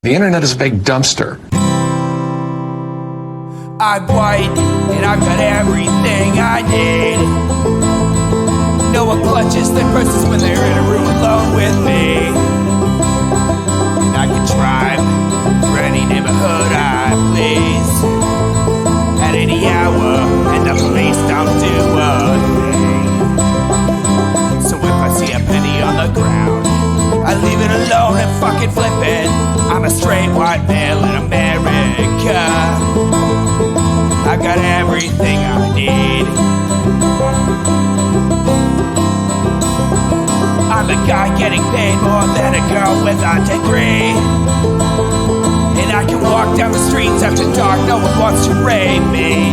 The internet is a big dumpster. I'm white, and I've got everything I need. No one clutches their purses when they're in a room alone with me. And I can drive for any neighborhood I please at any hour, and the police don't do a thing. So if I see a penny on the ground, I leave it alone and fucking flip it. I'm a straight white male in America. I've got everything I need. I'm a guy getting paid more than a girl with a degree. And I can walk down the streets after dark, no one wants to rape me.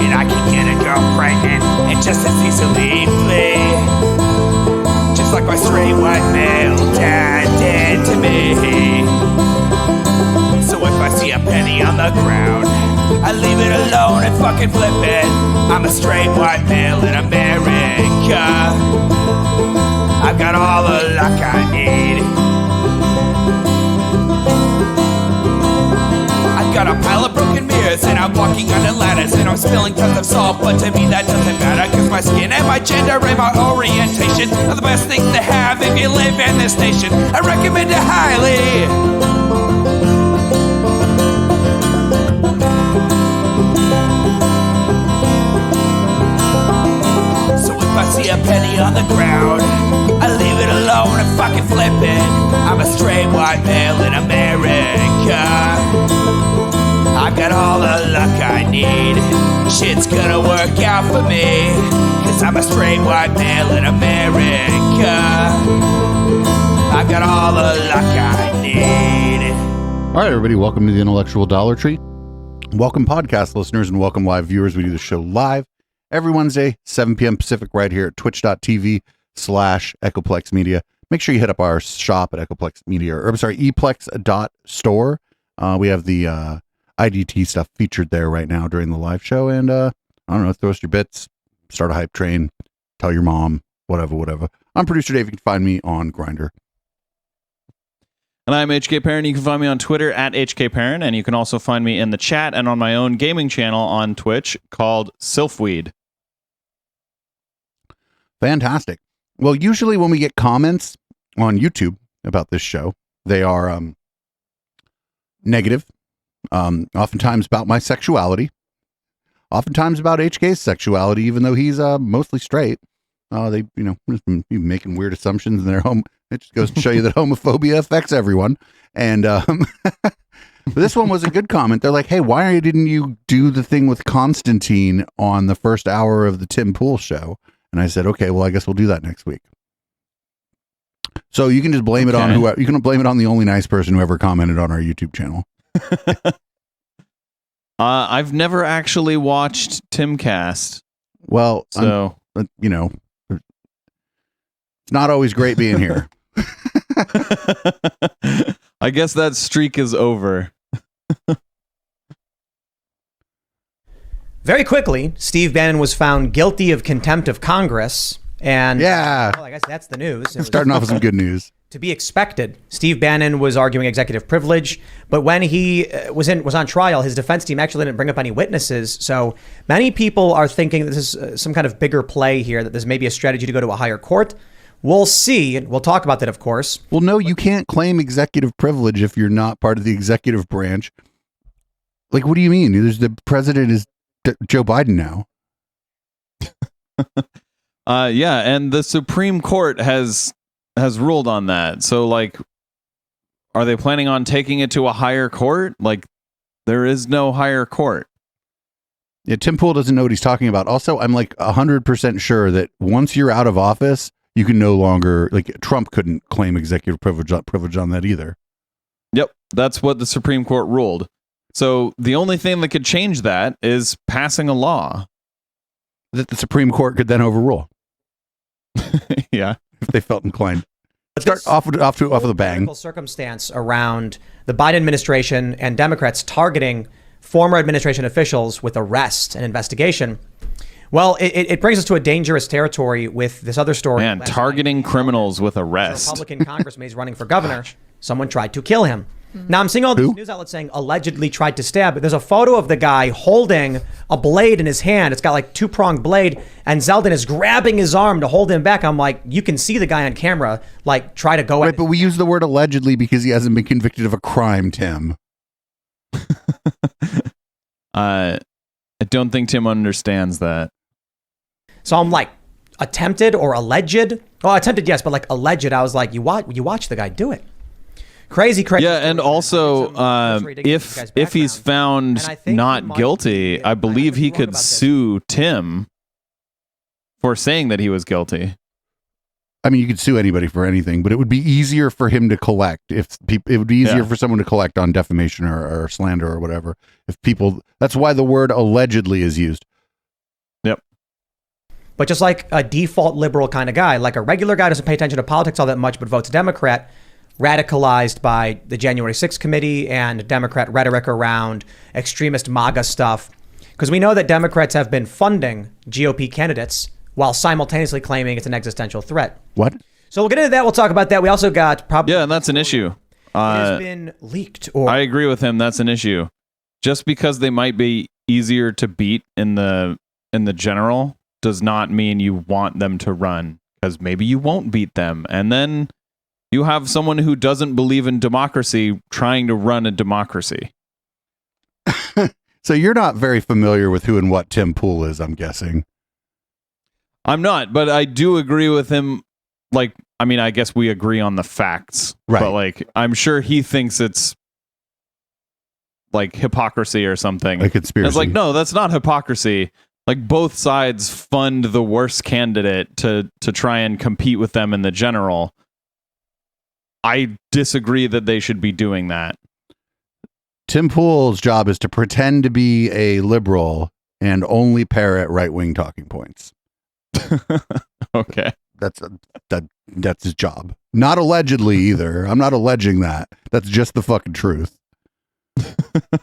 And I can get a girl pregnant and just as easily flee. Just like my straight white male dad did to me. So if I see a penny on the ground, I leave it alone and fucking flip it. I'm a straight white male in America. I've got all the luck I need. I've got a pile of broken mirrors and I'm walking under ladders and I'm spilling tons of salt, but to me that doesn't matter, cause my skin and my gender and my orientation are the best things to have if you live in this nation. I recommend it highly. If I see a penny on the ground, I leave it alone and fucking flip it. I'm a straight white male in America. I've got all the luck I need. Shit's gonna work out for me, cause I'm a straight white male in America. I've got all the luck I need. All right, everybody, welcome to the Intellectual Dollar Tree. Welcome podcast listeners and welcome live viewers. We do the show live every Wednesday, 7 p.m. Pacific, right here at twitch.tv/Echoplex Media. Make sure you hit up our shop at Echoplex Media, or I'm sorry, eplex.store. We have the IDT stuff featured there right now during the live show. And I don't know, throw us your bits, start a hype train, tell your mom, whatever. I'm Producer Dave. You can find me on Grindr. And I'm HK Parent. You can find me on Twitter at HK Parent, and you can also find me in the chat and on my own gaming channel on Twitch called Sylphweed. Fantastic. Well, usually when we get comments on YouTube about this show, they are negative, oftentimes about my sexuality, oftentimes about HK's sexuality, even though he's mostly straight. They, just making weird assumptions in their home. It just goes to show you that homophobia affects everyone. And this one was a good comment. They're like, hey, why didn't you do the thing with Constantine on the first hour of the Tim Pool show? And I said, okay, well, I guess we'll do that next week. So you can just blame it on whoever. You can blame it on the only nice person who ever commented on our YouTube channel. I've never actually watched Timcast. Well, so it's not always great being here. I guess that streak is over. Very quickly, Steve Bannon was found guilty of contempt of Congress. And yeah, well, I guess that's the news. Starting off with some good news. To be expected. Steve Bannon was arguing executive privilege, but when he was on trial, his defense team actually didn't bring up any witnesses. So many people are thinking this is some kind of bigger play here, that there's maybe a strategy to go to a higher court. We'll see. We'll talk about that, of course. Well, no, you can't claim executive privilege if you're not part of the executive branch. Like, what do you mean? The president is Joe Biden now. Yeah, and the Supreme Court has ruled on that. So, like, are they planning on taking it to a higher court? Like, there is no higher court. Yeah, Tim Pool doesn't know what he's talking about. Also, I'm like 100% sure that once you're out of office, you can no longer, like, Trump couldn't claim executive privilege on that either. Yep, that's what the Supreme Court ruled. So the only thing that could change that is passing a law that the Supreme Court could then overrule. Yeah, if they felt inclined. Let's start off with a bang. Circumstance around the Biden administration and Democrats targeting former administration officials with arrest and investigation. Well, it brings us to a dangerous territory with this other story. Man, targeting criminals with arrest. Republican congressman is running for governor. someone tried to kill him. Now I'm seeing all these Who? news outlets saying allegedly tried to stab, but there's a photo of the guy holding a blade in his hand. It's got like 2-pronged blade, and Zeldin is grabbing his arm to hold him back. I'm like, you can see the guy on camera like try to go Right, at but we use the word allegedly because he hasn't been convicted of a crime, Tim. I don't think Tim understands that. So I'm like, attempted or alleged? Oh, attempted, yes, but like alleged, I was like, you watch the guy do it. Crazy. Yeah, and also, if he's found And I think he not might guilty, be- I believe I could be he wrong could about this. sue Tim for saying that he was guilty. I mean, you could sue anybody for anything, but it would be easier for him to collect if people. It would be easier Yeah. for someone to collect on defamation or slander or whatever. If people, that's why the word allegedly is used. Yep. But just like a default liberal kind of guy, like a regular guy doesn't pay attention to politics all that much, but votes Democrat, radicalized by the January 6th committee and Democrat rhetoric around extremist MAGA stuff. Because we know that Democrats have been funding GOP candidates while simultaneously claiming it's an existential threat. What? So we'll get into that. We'll talk about that. We also got probably Yeah, and that's an issue. it has been leaked or I agree with him. That's an issue. Just because they might be easier to beat in the general does not mean you want them to run, because maybe you won't beat them, and then you have someone who doesn't believe in democracy trying to run a democracy. So you're not very familiar with who and what Tim Pool is, I'm guessing. I'm not, but I do agree with him. Like, I mean, I guess we agree on the facts, Right. But like, I'm sure he thinks it's like hypocrisy or something. A conspiracy. It's like, no, that's not hypocrisy. Like, both sides fund the worst candidate to try and compete with them in the general. I disagree that they should be doing that. Tim Pool's job is to pretend to be a liberal and only parrot right-wing talking points. Okay. That's his job. Not allegedly either. I'm not alleging that. That's just the fucking truth.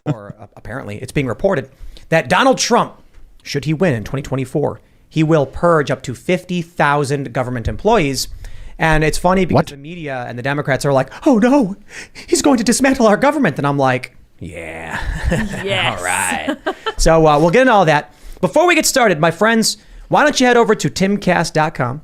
or apparently it's being reported that Donald Trump, should he win in 2024, he will purge up to 50,000 government employees. And it's funny because What? the media and the Democrats are like, oh no, he's going to dismantle our government. And I'm like, yeah. Yes. All right. So we'll get into all that. Before we get started, my friends, why don't you head over to timcast.com,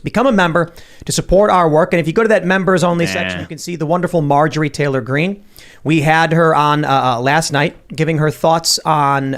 become a member to support our work. And if you go to that members only section, you can see the wonderful Marjorie Taylor Greene. We had her on last night giving her thoughts on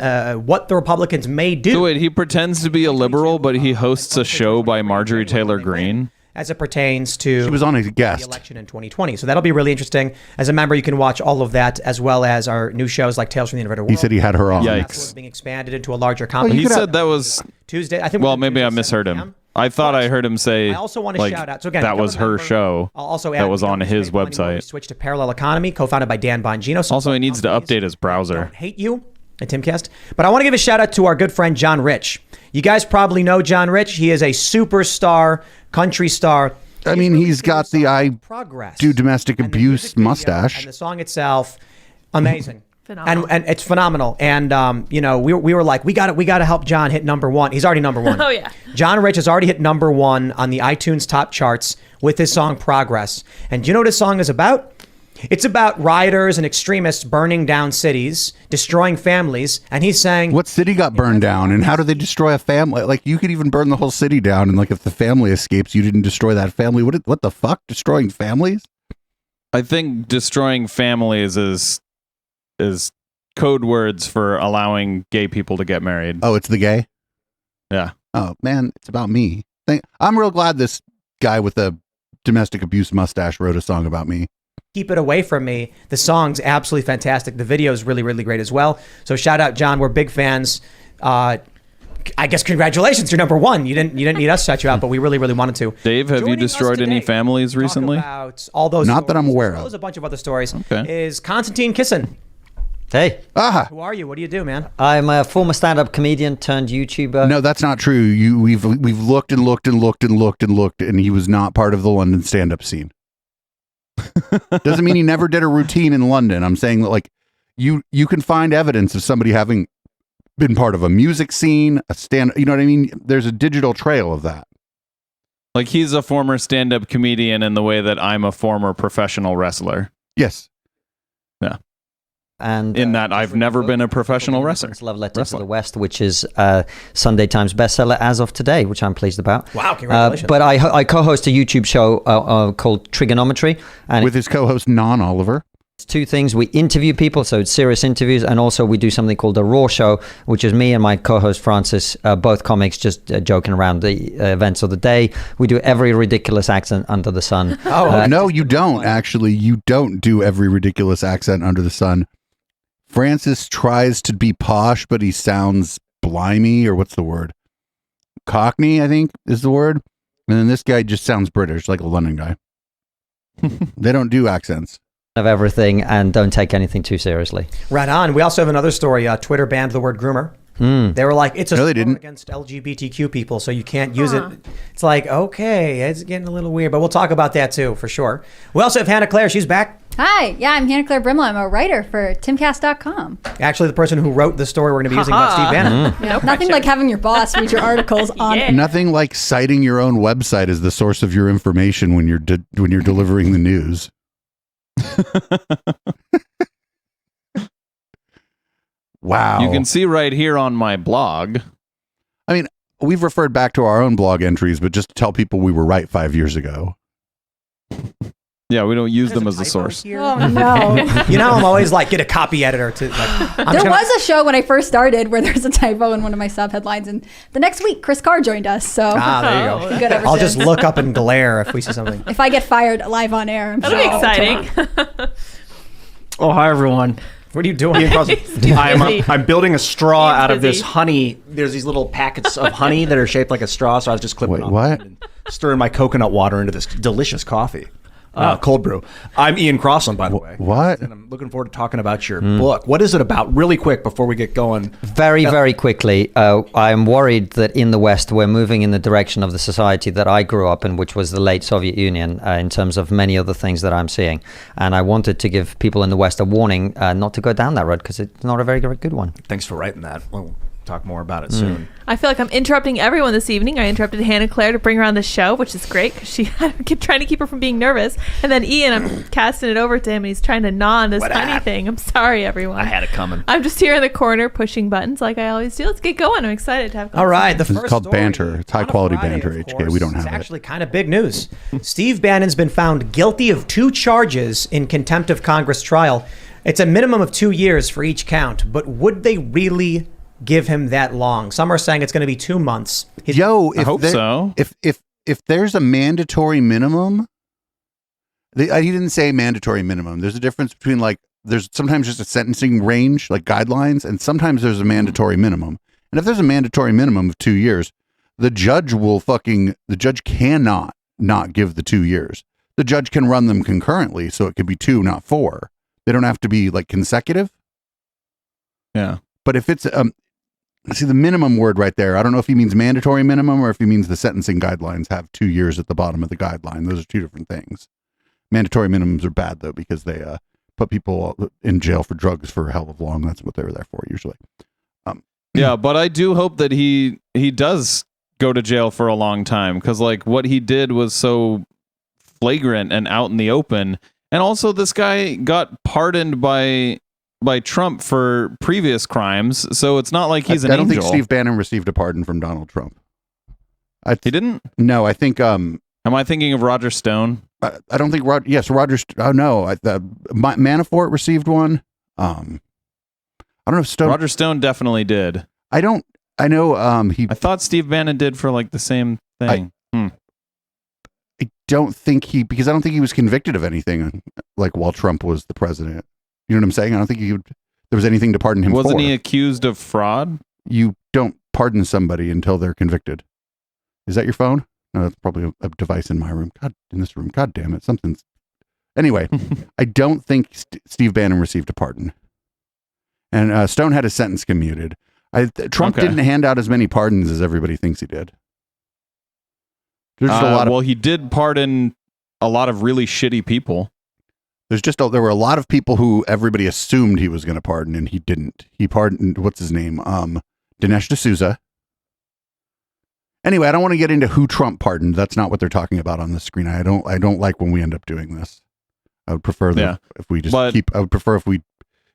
what the Republicans may do. So wait, he pretends to be a liberal, but he hosts a show by Marjorie Taylor Greene. As it pertains to She was on a the guest. election in 2020. So that'll be really interesting. As a member, you can watch all of that, as well as our new shows like Tales from the Inverted World. He said he had her on. Yikes. That's what's being expanded into a larger company. He said that was Tuesday. I think. well, maybe I misheard him. I thought I heard him say I also want to like, shout out. So again, that become was a her member. show. I'll also add that was on his We website. switched to Parallel Economy, co-founded by Dan Bongino. So Also, he needs to companies update his browser. don't hate you at Timcast. But I want to give a shout out to our good friend John Rich. You guys probably know John Rich. He is a superstar, country star. I mean, he's got the I Progress. do domestic And the abuse music video mustache. and the song itself, amazing. Phenomenal. And it's phenomenal. And you know, we were like, we got to help John hit number one. He's already number one. Oh, yeah. John Rich has already hit number one on the iTunes top charts with his song Progress. And do you know what his song is about? It's about rioters and extremists burning down cities, destroying families, and he's saying, What city got burned down, and how do they destroy a family? Like, you could even burn the whole city down, and like if the family escapes, you didn't destroy that family. What the fuck? Destroying families? I think destroying families is code words for allowing gay people to get married. Oh, it's the gay? Yeah. Oh man, it's about me. I'm real glad this guy with the domestic abuse mustache wrote a song about me. Keep It Away From Me. The song's absolutely fantastic. The video is really, really great as well. So shout out, John. We're big fans. I guess congratulations, you're number one. You didn't need us to shout you out, but we really, really wanted to. Dave, have you Joining us destroyed any today families to talk recently? About all those Not that I'm stories, aware as well of. as a bunch of other stories. Okay. Is Konstantin Kisin. Hey, Ah, Who are you? What do you do, man? I'm a former stand-up comedian turned YouTuber. no, that's not true. We've looked and looked and looked and looked and looked, and he was not part of the London stand-up scene. Doesn't mean he never did a routine in London. I'm saying that, like, you can find evidence of somebody having been part of a music scene, a stand. You know what I mean? There's a digital trail of that. Like he's a former stand-up comedian in the way that I'm a former professional wrestler. Yes. Yeah. And In that I've never been a professional wrestler. Love Letter to the West, which is Sunday Times bestseller as of today, which I'm pleased about. Wow, congratulations. But I co-host a YouTube show called Trigonometry. And With his co-host, Non Oliver. it's two things. We interview people, so it's serious interviews, and also we do something called the Raw Show, which is me and my co-host Francis, both comics, just joking around the events of the day. We do every ridiculous accent under the sun. No, you don't, actually. You don't do every ridiculous accent under the sun. Francis tries to be posh, but he sounds blimey, or what's the word? Cockney, I think, is the word. And then this guy just sounds British, like a London guy. They don't do accents. Of everything, and don't take anything too seriously. Right on. We also have another story. Twitter banned the word groomer. They were like, it's a No, they storm didn't. against LGBTQ people, so you can't use it. It's like, okay, it's getting a little weird, but we'll talk about that too, for sure. We also have Hannah Claire. She's back. Hi, yeah, I'm Hannah Claire Brimlow. I'm a writer for timcast.com. Actually, the person who wrote the story we're going to be using about Steve Bannon. Nothing like having your boss read your articles on Nothing like citing your own website as the source of your information when you're delivering the news. Wow. You can see right here on my blog. I mean, we've referred back to our own blog entries, but just to tell people we were right 5 years ago. Yeah, we don't use There's them a as a typo source. here. Oh no. You know, I'm always like, get a copy editor to like. There was a show when I first started where there's a typo in one of my subheadlines, and the next week Chris Carr joined us. So there you go. good ever I'll just since. look up and glare if we see something. If I get fired live on air, I'm That'll sure be I'll exciting. Oh, hi everyone. What are you doing? I'm building a straw He's out of this busy. honey. There's these little packets of honey that are shaped like a straw, so I was just clipping Wait, on what? them and stirring my coconut water into this delicious coffee. Cold brew. I'm Ian Crossland, by the way. What? And I'm looking forward to talking about your book. What is it about? Really quick before we get going. Very, very quickly, I'm worried that in the West, we're moving in the direction of the society that I grew up in, which was the late Soviet Union, in terms of many other things that I'm seeing. And I wanted to give people in the West a warning not to go down that road, because it's not a very good one. Thanks for writing that. We'll talk more about it soon. I feel like I'm interrupting everyone this evening. I interrupted Hannah Claire to bring her on the show, which is great because she kept trying to keep her from being nervous. And then Ian, I'm casting it over to him, and he's trying to gnaw on this honey thing. I'm sorry, everyone. I had it coming. I'm just here in the corner pushing buttons like I always do. Let's get going. I'm excited to have. All right, the This is first called story banter. It's high on a quality Friday, banter, of HK. course, We don't is have it. actually kind of big news. Steve Bannon's been found guilty of 2 charges in contempt of Congress trial. It's a minimum of 2 years for each count, but would they really give him that long? Some are saying it's going to be 2 months. Yo, if hope so. If there's a mandatory minimum, he didn't say mandatory minimum. There's a difference between there's sometimes just a sentencing range, like guidelines, and sometimes there's a mandatory minimum. And if there's a mandatory minimum of 2 years, the judge cannot not give the 2 years. The judge can run them concurrently, so it could be 2, not 4. They don't have to be consecutive. Yeah. But if it's see the minimum word right there, I don't know if he means mandatory minimum or if he means the sentencing guidelines have 2 years at the bottom of the guideline. Those are 2 different things. Mandatory minimums are bad though, because they put people in jail for drugs for a hell of long. That's what they were there for usually. Yeah, but I do hope that he does go to jail for a long time, because what he did was so flagrant and out in the open. And also this guy got pardoned by Trump for previous crimes, so it's not like he's an I don't angel. think Steve Bannon received a pardon from Donald Trump. He didn't? No, I think Am I thinking of Roger Stone? I don't think Roger. Oh no, Manafort received one. I don't know if Stone. Roger Stone definitely did. I know. He. I thought Steve Bannon did for the same thing. I don't think because I don't think he was convicted of anything while Trump was the president. You know what I'm saying? I don't think there was anything to pardon him for. Wasn't he accused of fraud? You don't pardon somebody until they're convicted. Is that your phone? No, that's probably a device in my room. In this room. God damn it. Something's. Anyway, I don't think Steve Bannon received a pardon. And Stone had his sentence commuted. Trump didn't hand out as many pardons as everybody thinks he did. There's just a lot of. Well, he did pardon a lot of really shitty people. There were a lot of people who everybody assumed he was going to pardon, and he didn't. He pardoned, what's his name? Dinesh D'Souza. Anyway, I don't want to get into who Trump pardoned. That's not what they're talking about on the screen. I don't like when we end up doing this. I would prefer if we just keep. I would prefer if we,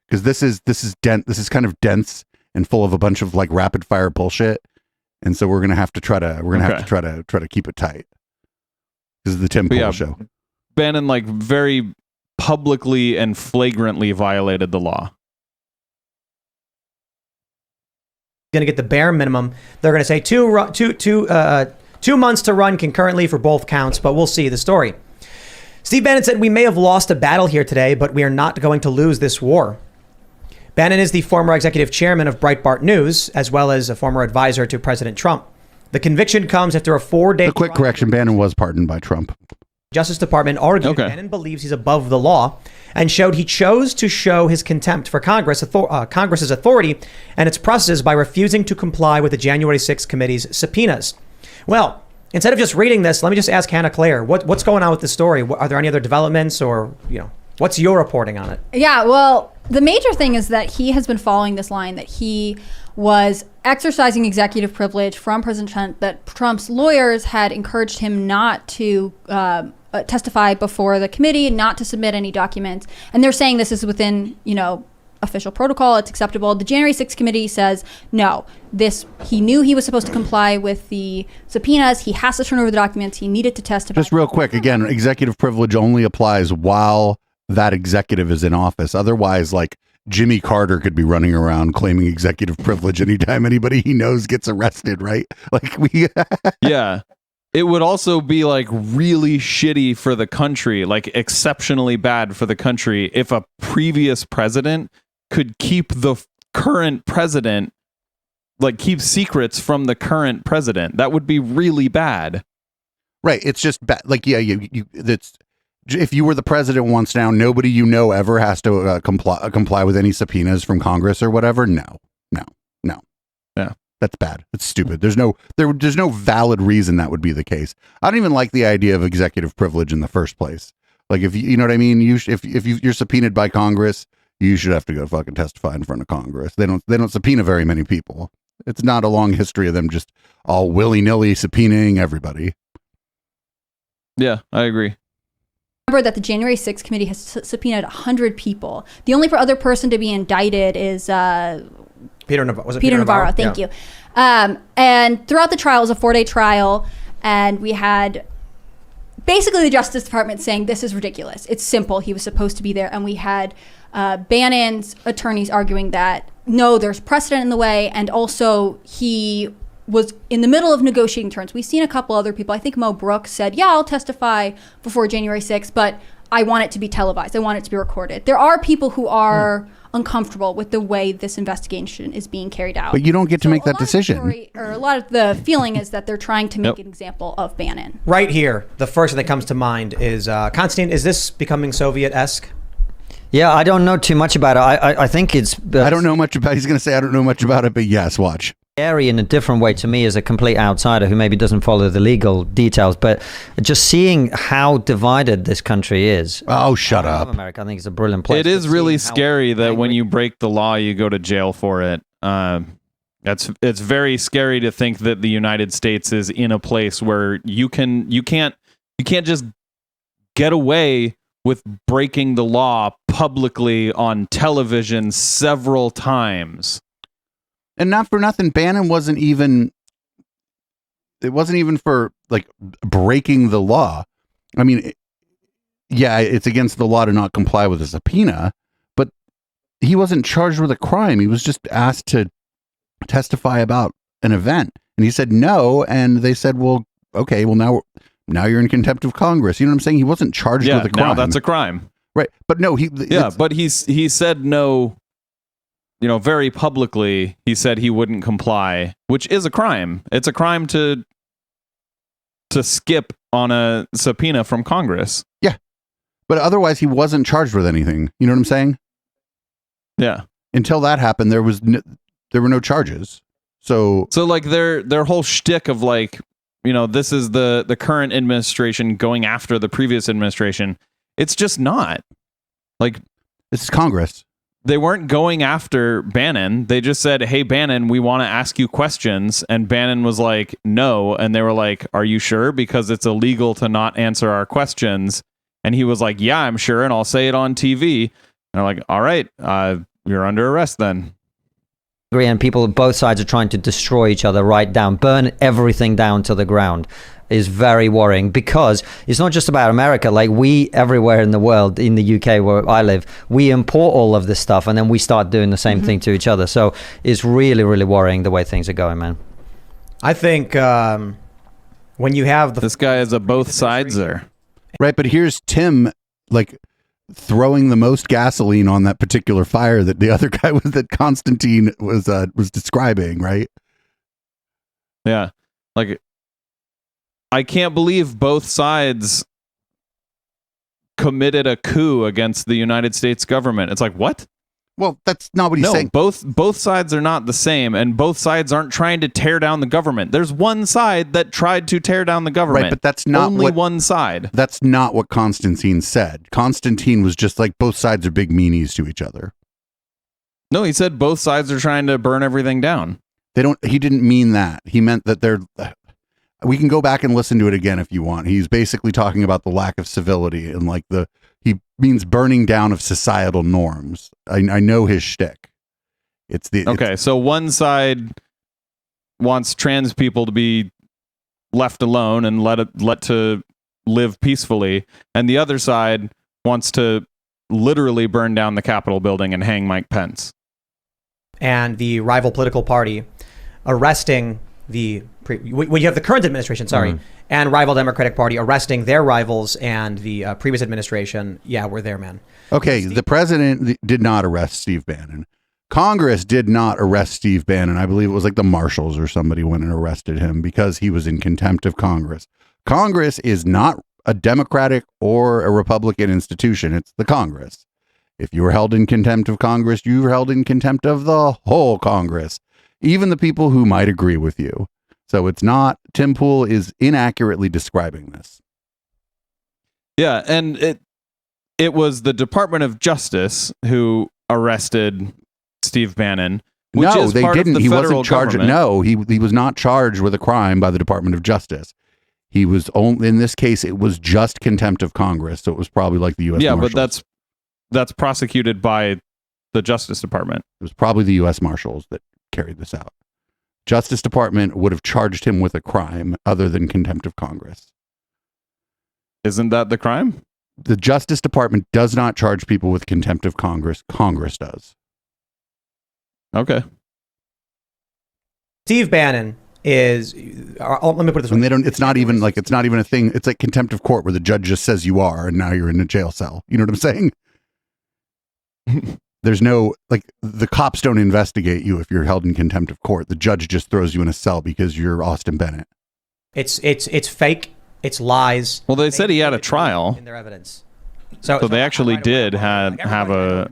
because this is dense. This is kind of dense and full of a bunch of like rapid fire bullshit, and so we're gonna have to try to keep it tight. This is the Tim Pool show. Bannon like very publicly and flagrantly violated the law. Going to get the bare minimum. They're going to say 2 months to run concurrently for both counts, but we'll see the story. Steve Bannon said, "We may have lost a battle here today, but we are not going to lose this war." Bannon is the former executive chairman of Breitbart News, as well as a former advisor to President Trump. The conviction comes after a 4-day... A quick correction, Bannon was pardoned by Trump. Justice Department argued Bannon believes he's above the law and showed he chose to show his contempt for Congress's authority and its processes by refusing to comply with the January 6th committee's subpoenas. Well, instead of just reading this, let me just ask Hannah Claire, what's going on with this story? Are there any other developments, or what's your reporting on it? Yeah, well, the major thing is that he has been following this line that he was exercising executive privilege from President Trump, that Trump's lawyers had encouraged him not to testify before the committee, not to submit any documents. And they're saying this is within, official protocol. It's acceptable. The January 6th committee says, no, he knew he was supposed to comply with the subpoenas. He has to turn over the documents. He needed to testify. Just real quick, again, executive privilege only applies while that executive is in office. Otherwise, like, Jimmy Carter could be running around claiming executive privilege anytime anybody he knows gets arrested, right? Like Yeah. It would also be like really shitty for the country, like exceptionally bad for the country, if a previous president could keep the current president, like keep secrets from the current president. That would be really bad. Right. It's just bad. Like, that's, if you were the president once now, nobody ever has to comply with any subpoenas from Congress or whatever. No. Yeah. That's bad. That's stupid. There's no valid reason that would be the case. I don't even like the idea of executive privilege in the first place. Like, if you know what I mean, if you're subpoenaed by Congress, you should have to go fucking testify in front of Congress. They don't subpoena very many people. It's not a long history of them just all willy-nilly subpoenaing everybody. Yeah, I agree. Remember that the January 6th committee has subpoenaed 100 people. The only other person to be indicted is Peter Navarro. Peter Navarro. Thank you. And throughout the trial, it was a 4-day trial, and we had basically the Justice Department saying this is ridiculous. It's simple. He was supposed to be there, and we had Bannon's attorneys arguing that no, there's precedent in the way, and also he was in the middle of negotiating terms. We've seen a couple other people. I think Mo Brooks said, yeah, I'll testify before January 6th, but I want it to be televised. I want it to be recorded. There are people who are uncomfortable with the way this investigation is being carried out. But you don't get to make that decision. A lot of the feeling is that they're trying to make an example of Bannon. Right here, the first thing that comes to mind is, Konstantin, is this becoming Soviet-esque? Yeah, I don't know too much about it. I think it's... I don't know much about it. He's going to say I don't know much about it, but yes, watch. Scary in a different way to me as a complete outsider who maybe doesn't follow the legal details, but just seeing how divided this country is. Oh, shut up. America, I think it's a brilliant place. It is really scary that when you break the law, you go to jail for it. It's very scary to think that the United States is in a place where you can't just get away with breaking the law publicly on television several times. And not for nothing, Bannon wasn't even for like breaking the law. I mean, it's against the law to not comply with a subpoena, but he wasn't charged with a crime. He was just asked to testify about an event. And he said no. And they said, well, okay, well, now you're in contempt of Congress. You know what I'm saying? He wasn't charged with a crime. Now that's a crime. Right. But no, but he said no. Very publicly, he said he wouldn't comply, which is a crime. It's a crime to skip on a subpoena from Congress. Yeah. But otherwise, he wasn't charged with anything. You know what I'm saying? Yeah. Until that happened, there were no charges. So like their whole shtick of like, this is the current administration going after the previous administration. It's just not. Like, this is Congress. they weren't going after Bannon. They just said, "Hey, Bannon, we want to ask you questions." And Bannon was like, "No." And they were like, "Are you sure? Because it's illegal to not answer our questions." And he was like, "Yeah, I'm sure. And I'll say it on TV." And they're like, "All right, you're under arrest then." And people on both sides are trying to destroy each other right down, burn everything down to the ground, is very worrying, because it's not just about America. Like, we everywhere in the world, in the UK where I live, we import all of this stuff and then we start doing the same thing to each other. So it's really, really worrying the way things are going, man. I think when you have This guy is a both sides there. Right, but here's Tim, like, throwing the most gasoline on that particular fire that the other guy was, that Constantine was describing, right? Yeah. Like, I can't believe both sides committed a coup against the United States government. It's like, what? Well, that's not what he's No, saying. both sides are not the same, and both sides aren't trying to tear down the government. There's one side that tried to tear down the government. Right, but that's not only one side. That's not what Constantine said. Constantine was just like, both sides are big meanies to each other. No, he said both sides are trying to burn everything down. He didn't mean that. He meant that we can go back and listen to it again if you want. He's basically talking about the lack of civility and like he means burning down of societal norms. I know his shtick. So one side wants trans people to be left alone and let to live peacefully, and the other side wants to literally burn down the Capitol building and hang Mike Pence. And the rival political party arresting you have the current administration, and rival Democratic Party arresting their rivals, and the previous administration. Yeah, we're there, man. Okay, the president did not arrest Steve Bannon. Congress did not arrest Steve Bannon. I believe it was like the marshals or somebody went and arrested him because he was in contempt of Congress. Congress is not a Democratic or a Republican institution. It's the Congress. If you were held in contempt of Congress, you were held in contempt of the whole Congress, even the people who might agree with you. So it's not, Tim Pool is inaccurately describing this. Yeah, and it was the Department of Justice who arrested Steve Bannon. No, they didn't. He wasn't charged. No, he was not charged with a crime by the Department of Justice. He was only, in this case, it was just contempt of Congress. So it was probably like the U.S. Marshals. But that's prosecuted by the Justice Department. It was probably the U.S. Marshals that carried this out. Justice Department would have charged him with a crime other than contempt of Congress. Isn't that the crime? The Justice Department does not charge people with contempt of Congress. Congress does. Okay. Steve Bannon is. Let me put it this way. And they don't. It's not even a thing. It's like contempt of court where the judge just says you are, and now you're in a jail cell. You know what I'm saying? There's no, like, the cops don't investigate you if you're held in contempt of court. The judge just throws you in a cell because you're Austin Bennett. It's fake. It's lies. Well, they said he had a trial in their evidence. So they actually did have a.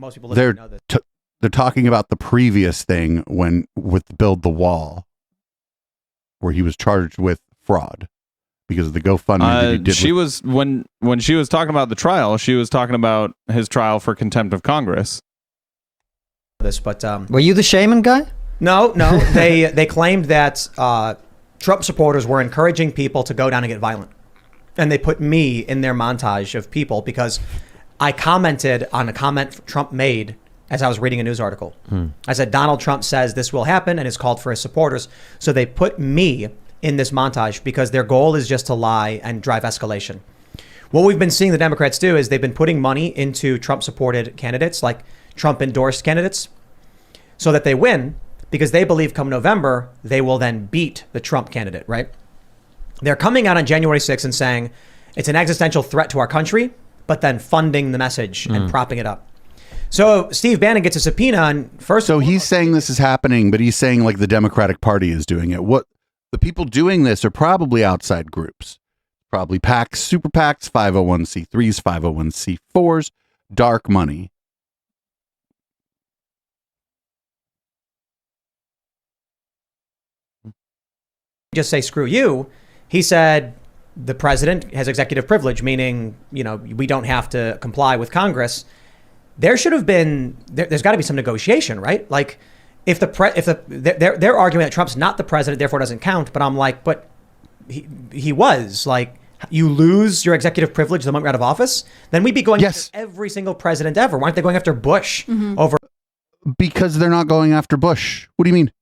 They're talking about the previous thing with Build the Wall, where he was charged with fraud because of the GoFundMe that he did. She was when she was talking about the trial, she was talking about his trial for contempt of Congress. Were you the shaman guy? No. They claimed that Trump supporters were encouraging people to go down and get violent, and they put me in their montage of people because I commented on a comment Trump made as I was reading a news article. I said, Donald Trump says this will happen and has called for his supporters. So they put me in this montage because their goal is just to lie and drive escalation. What we've been seeing the Democrats do is they've been putting money into Trump-supported candidates, like Trump-endorsed candidates, so that they win because they believe come November, they will then beat the Trump candidate, right? They're coming out on January 6th and saying it's an existential threat to our country, but then funding the message and propping it up. So Steve Bannon gets a subpoena and So he's saying this is happening, but he's saying like the Democratic Party is doing it. What the people doing this are probably outside groups, probably PACs, super PACs, 501c3s, 501c4s, dark money. Just say, screw you. He said the president has executive privilege, meaning, we don't have to comply with Congress. there should have been, there's got to be some negotiation, right? Like if they're arguing that Trump's not the president, therefore doesn't count. But I'm like, but he was. Like, you lose your executive privilege the moment you're out of office, then we'd be going after every single president ever. Why aren't they going after Bush over? Because they're not going after Bush. What do you mean?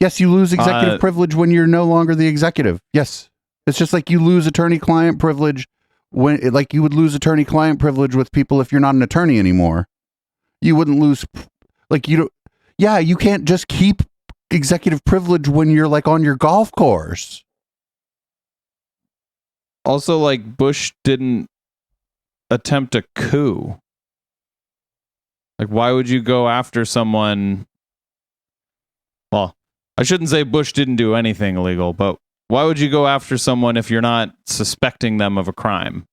Yes, you lose executive privilege when you're no longer the executive. Yes. It's just like you lose attorney-client privilege when, like, you would lose attorney-client privilege with people if you're not an attorney anymore. You wouldn't lose, like, you don't, yeah, you can't just keep executive privilege when you're, like, on your golf course. Also, like, Bush didn't attempt a coup. Like, why would you go after someone? Well, I shouldn't say Bush didn't do anything illegal, but why would you go after someone if you're not suspecting them of a crime?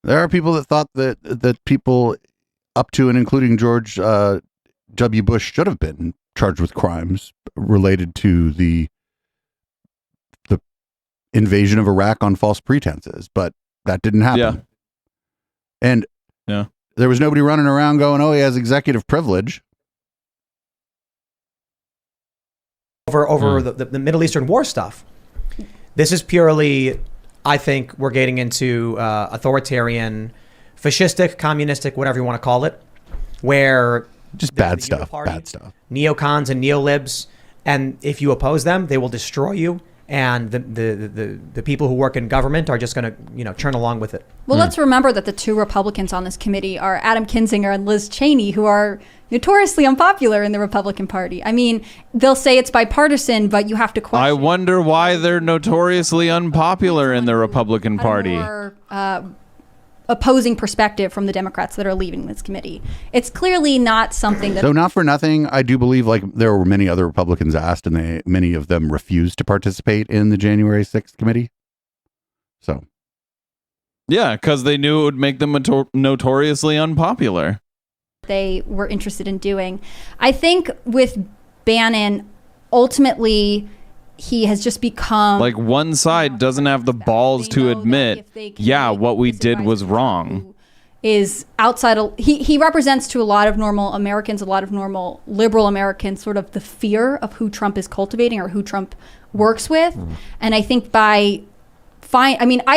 There are people that thought that people up to and including George W. Bush should have been charged with crimes related to the invasion of Iraq on false pretenses, but that didn't happen. Yeah. And there was nobody running around going, oh, he has executive privilege. Over the Middle Eastern war stuff. This is purely, I think we're getting into authoritarian, fascistic, communistic, whatever you want to call it, where just bad stuff, neocons and neolibs, and if you oppose them, they will destroy you. And the people who work in government are just going to, churn along with it. Well, let's remember that the two Republicans on this committee are Adam Kinzinger and Liz Cheney, who are notoriously unpopular in the Republican Party. I mean, they'll say it's bipartisan, but you have to question. I wonder why they're notoriously unpopular in the Republican Party. More, opposing perspective from the Democrats that are leaving this committee. It's clearly not something that... So not for nothing, I do believe like there were many other Republicans asked and many of them refused to participate in the January 6th committee. So. Yeah, because they knew it would make them notoriously unpopular. They were interested in doing. I think with Bannon, ultimately... he has just become... like one side doesn't have the balls to admit, what we did was wrong. Is outside... He represents to a lot of normal Americans, a lot of normal liberal Americans, sort of the fear of who Trump is cultivating or who Trump works with. And I think I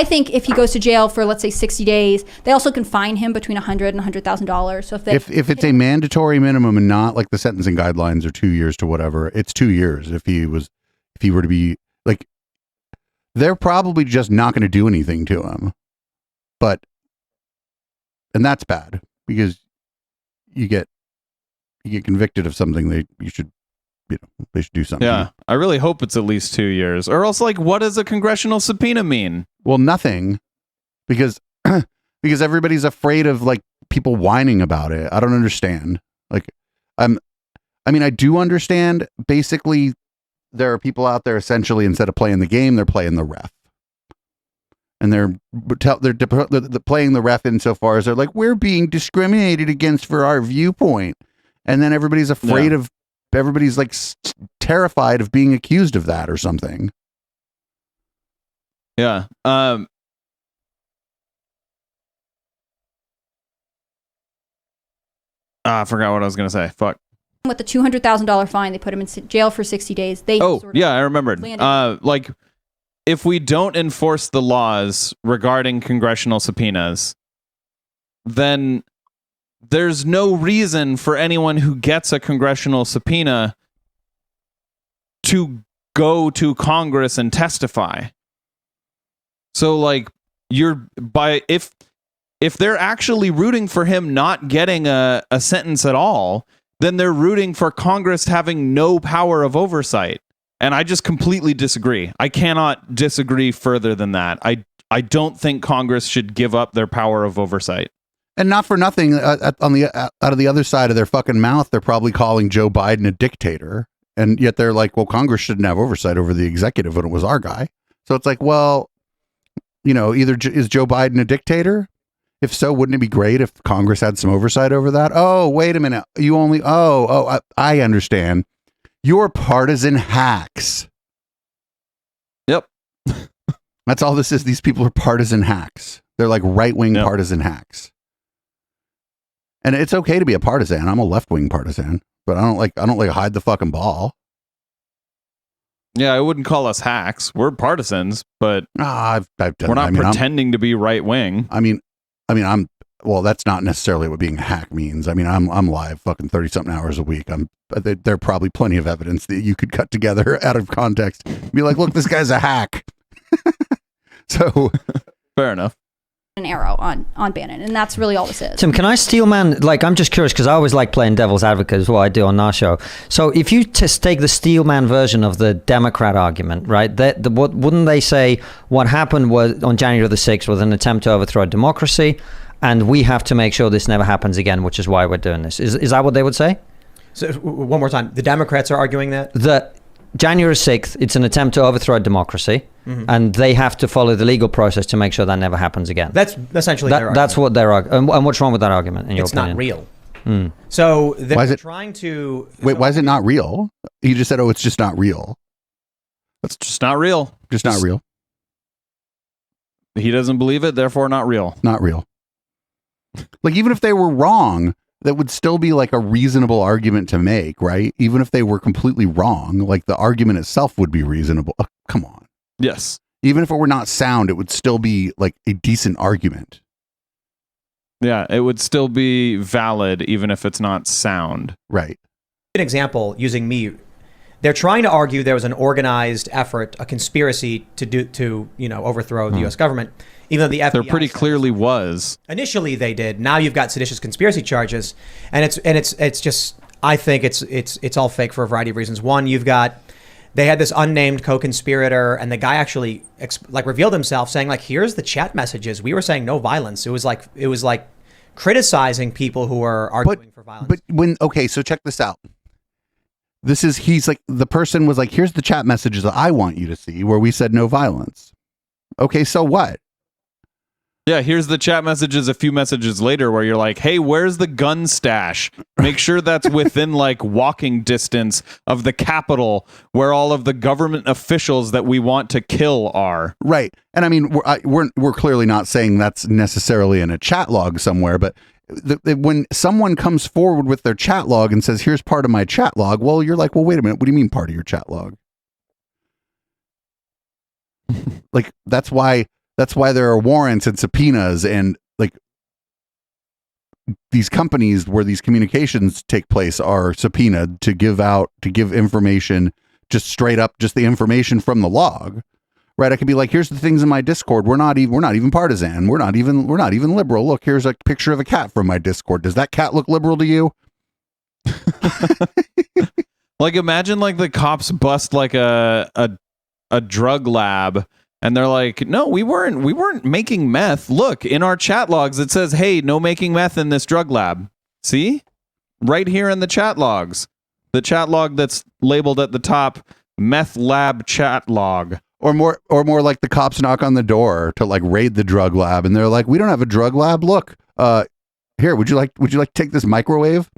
think if he goes to jail for, let's say, 60 days, they also can fine him between $100 and $100,000. So if it's a mandatory minimum and not like the sentencing guidelines are 2 years to whatever, it's 2 years if he were to be like, they're probably just not going to do anything to him. And that's bad because you get convicted of something they should do something. Yeah. I really hope it's at least 2 years, or else like, what does a congressional subpoena mean? Well, nothing, because everybody's afraid of like people whining about it. I don't understand. Like, I do understand basically. There are people out there essentially, instead of playing the game, they're playing the ref, and they're playing the ref insofar as they're like, we're being discriminated against for our viewpoint, and then everybody's afraid of, everybody's like terrified of being accused of that or something. Yeah. I forgot what I was gonna say. Fuck. With the $200,000 fine, they put him in jail for 60 days. I remembered. Like, if we don't enforce the laws regarding congressional subpoenas, then there's no reason for anyone who gets a congressional subpoena to go to Congress and testify. So, like, if they're actually rooting for him not getting a sentence at all, then they're rooting for Congress having no power of oversight. And I just completely disagree. I cannot disagree further than that. I don't think Congress should give up their power of oversight. And not for nothing, out of the other side of their fucking mouth, they're probably calling Joe Biden a dictator. And yet they're like, well, Congress shouldn't have oversight over the executive when it was our guy. So it's like, well, either is Joe Biden a dictator? If so, wouldn't it be great if Congress had some oversight over that? Oh, wait a minute. I understand. You're partisan hacks. Yep. That's all this is. These people are partisan hacks. They're like right-wing partisan hacks. And it's okay to be a partisan. I'm a left-wing partisan, but I don't like hide the fucking ball. Yeah, I wouldn't call us hacks. We're partisans, but I've done we're not pretending to be right wing. Well, that's not necessarily what being a hack means. I mean, I'm live fucking 30 something hours a week. There are probably plenty of evidence that you could cut together out of context. Be like, look, this guy's a hack. So fair enough. An arrow on Bannon, and that's really all this is. Tim, can I steal man? Like, I'm just curious because I always like playing devil's advocate is what I do on our show. So if you just take the steel man version of the Democrat argument, right? Wouldn't they say what happened was on January the 6th was an attempt to overthrow democracy, and we have to make sure this never happens again, which is why we're doing this. Is that what they would say? So one more time, the Democrats are arguing that? That January 6th, it's an attempt to overthrow democracy, and they have to follow the legal process to make sure that never happens again. That's essentially their argument. That's what they're arguing. And what's wrong with that argument, in your opinion? It's not real. So they're trying to... Wait, why is it not real? You just said, it's just not real. It's just not real. Just not real. He doesn't believe it, therefore not real. Not real. Like, even if they were wrong, that would still be like a reasonable argument to make, right? Even if they were completely wrong, like the argument itself would be reasonable. Oh, come on. Yes. Even if it were not sound, it would still be like a decent argument. Yeah, it would still be valid even if it's not sound. Right. An example using me. They're trying to argue there was an organized effort, a conspiracy to overthrow the U.S. government, even though the FBI there pretty clearly was. Initially, they did. Now you've got seditious conspiracy charges, and it's just, I think it's all fake for a variety of reasons. One, they had this unnamed co-conspirator, and the guy actually revealed himself, saying like, "Here's the chat messages. We were saying no violence." It was like criticizing people who are arguing for violence. But so check this out. He's like, the person was like, here's the chat messages that I want you to see where we said no violence. Okay, so what? Yeah, here's the chat messages a few messages later where you're like, hey, where's the gun stash? Make sure that's within like walking distance of the Capitol where all of the government officials that we want to kill are. Right. And I mean, we're clearly not saying that's necessarily in a chat log somewhere, but when someone comes forward with their chat log and says, here's part of my chat log, well, you're like, well, wait a minute. What do you mean part of your chat log? Like, that's why there are warrants and subpoenas and like these companies where these communications take place are subpoenaed to give information, just straight up, just the information from the log. Right, I could be like, here's the things in my Discord. We're not even partisan. We're not even liberal. Look, here's a picture of a cat from my Discord. Does that cat look liberal to you? Like, imagine like the cops bust like a drug lab, and they're like, no, we weren't making meth. Look, in our chat logs, it says, hey, no making meth in this drug lab. See, right here in the chat logs, the chat log that's labeled at the top, meth lab chat log. Or more like the cops knock on the door to like raid the drug lab, and they're like, "We don't have a drug lab. Look, here, would you like to take this microwave?"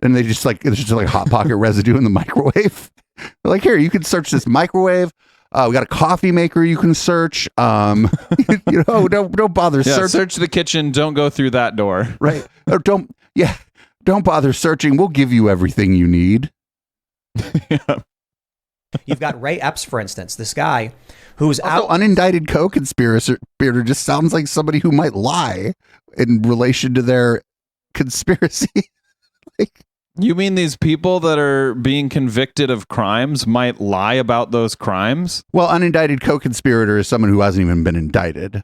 And they just like, it's just like hot pocket residue in the microwave. They're like, "Here, you can search this microwave. We got a coffee maker you can search. Don't bother search the kitchen. Don't go through that door. Right? Or don't bother searching. We'll give you everything you need." Yeah. You've got Ray Epps, for instance, this guy who's also unindicted co-conspirator just sounds like somebody who might lie in relation to their conspiracy. Like, you mean these people that are being convicted of crimes might lie about those crimes? Well, unindicted co-conspirator is someone who hasn't even been indicted.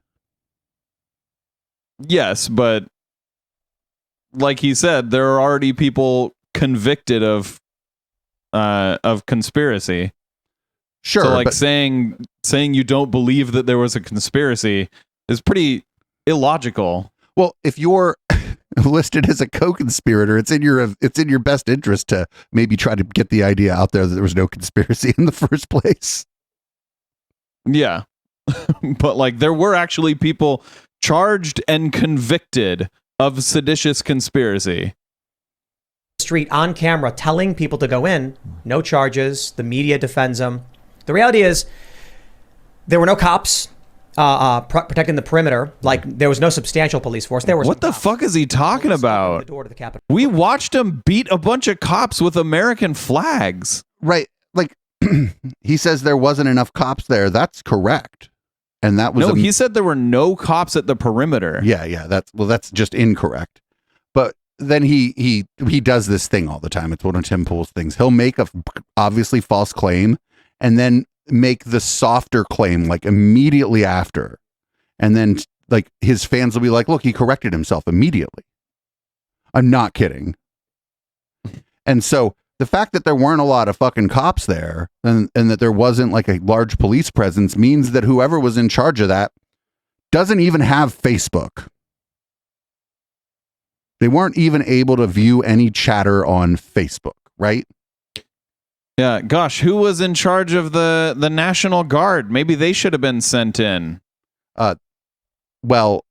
Yes, but like he said, there are already people convicted of conspiracy. Sure. So like saying you don't believe that there was a conspiracy is pretty illogical. Well, if you're listed as a co-conspirator, it's in your best interest to maybe try to get the idea out there that there was no conspiracy in the first place. Yeah. But like there were actually people charged and convicted of seditious conspiracy. Street on camera telling people to go in, no charges, the media defends them. The reality is there were no cops, protecting the perimeter. Like there was no substantial police force. There was What the fuck is he talking about? The door to the Capitol. We watched him beat a bunch of cops with American flags. Right. Like he says there wasn't enough cops there. That's correct. And that was he said there were no cops at the perimeter. Yeah. That's just incorrect. But then he does this thing all the time. It's one of Tim Pool's things. He'll make a obviously false claim and then make the softer claim like immediately after. And then like his fans will be like, look, he corrected himself immediately. I'm not kidding. And so the fact that there weren't a lot of fucking cops there and that there wasn't like a large police presence means that whoever was in charge of that doesn't even have Facebook. They weren't even able to view any chatter on Facebook, right? Yeah, gosh, who was in charge of the National Guard? Maybe they should have been sent in. Well,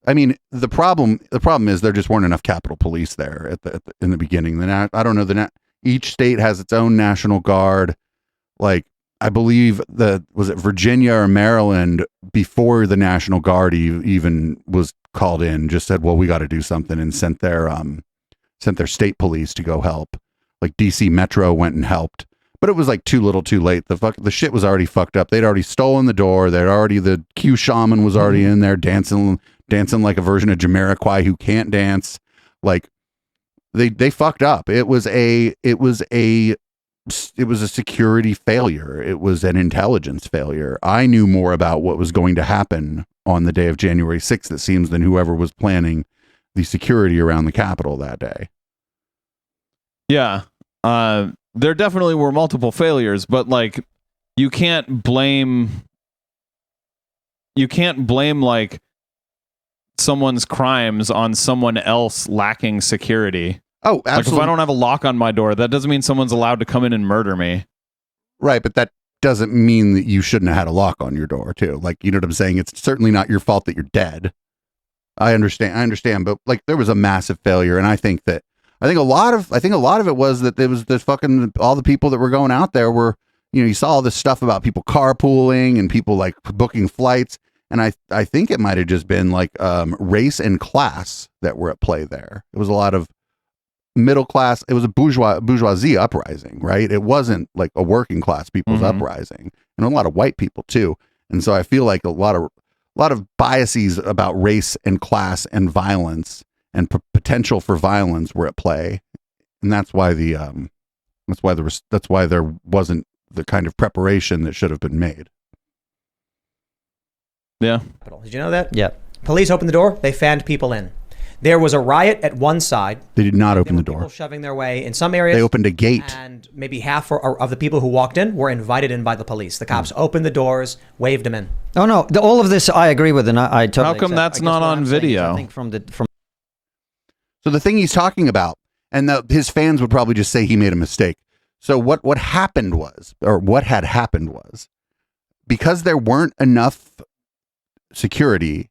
I mean, the problem is there just weren't enough Capitol Police there in the beginning. I don't know. Each state has its own National Guard. Like, I believe was it Virginia or Maryland before the National Guard even was called in, just said, well, we got to do something, and sent their state police to go help. Like DC Metro went and helped, but it was like too little too late. The shit was already fucked up. They'd already stolen the door. The Q shaman was already in there dancing like a version of Jamiroquai who can't dance. Like they fucked up. It was a security failure. It was an intelligence failure. I knew more about what was going to happen on the day of January 6th, it seems, than whoever was planning the security around the Capitol that day. Yeah. There definitely were multiple failures, but like you can't blame like someone's crimes on someone else lacking security. Oh, absolutely. Like if I don't have a lock on my door, that doesn't mean someone's allowed to come in and murder me. Right, but that doesn't mean that you shouldn't have had a lock on your door too. Like, you know what I'm saying? It's certainly not your fault that you're dead. I understand, but like there was a massive failure, and I think a lot of it was that there was this fucking all the people that were going out there were, you know, you saw all this stuff about people carpooling and people like booking flights, and I think it might have just been like race and class that were at play there. It was a lot of middle class. It was a bourgeoisie uprising, right? It wasn't like a working class people's uprising, and a lot of white people too. And so I feel like a lot of biases about race and class and violence and potential for violence were at play, and that's why there wasn't the kind of preparation that should have been made. Yeah. Did you know that? Yeah. Police opened the door. They fanned people in. There was a riot at one side. They did not open the People door. shoving their way in some areas. They opened a gate. And maybe half of the people who walked in were invited in by the police. The cops opened the doors, waved them in. Oh no! All of this I agree with, and I totally. How come accept. that's I guess not what on I'm saying is video? I think from So the thing he's talking about, and his fans would probably just say he made a mistake. So what had happened was, because there weren't enough security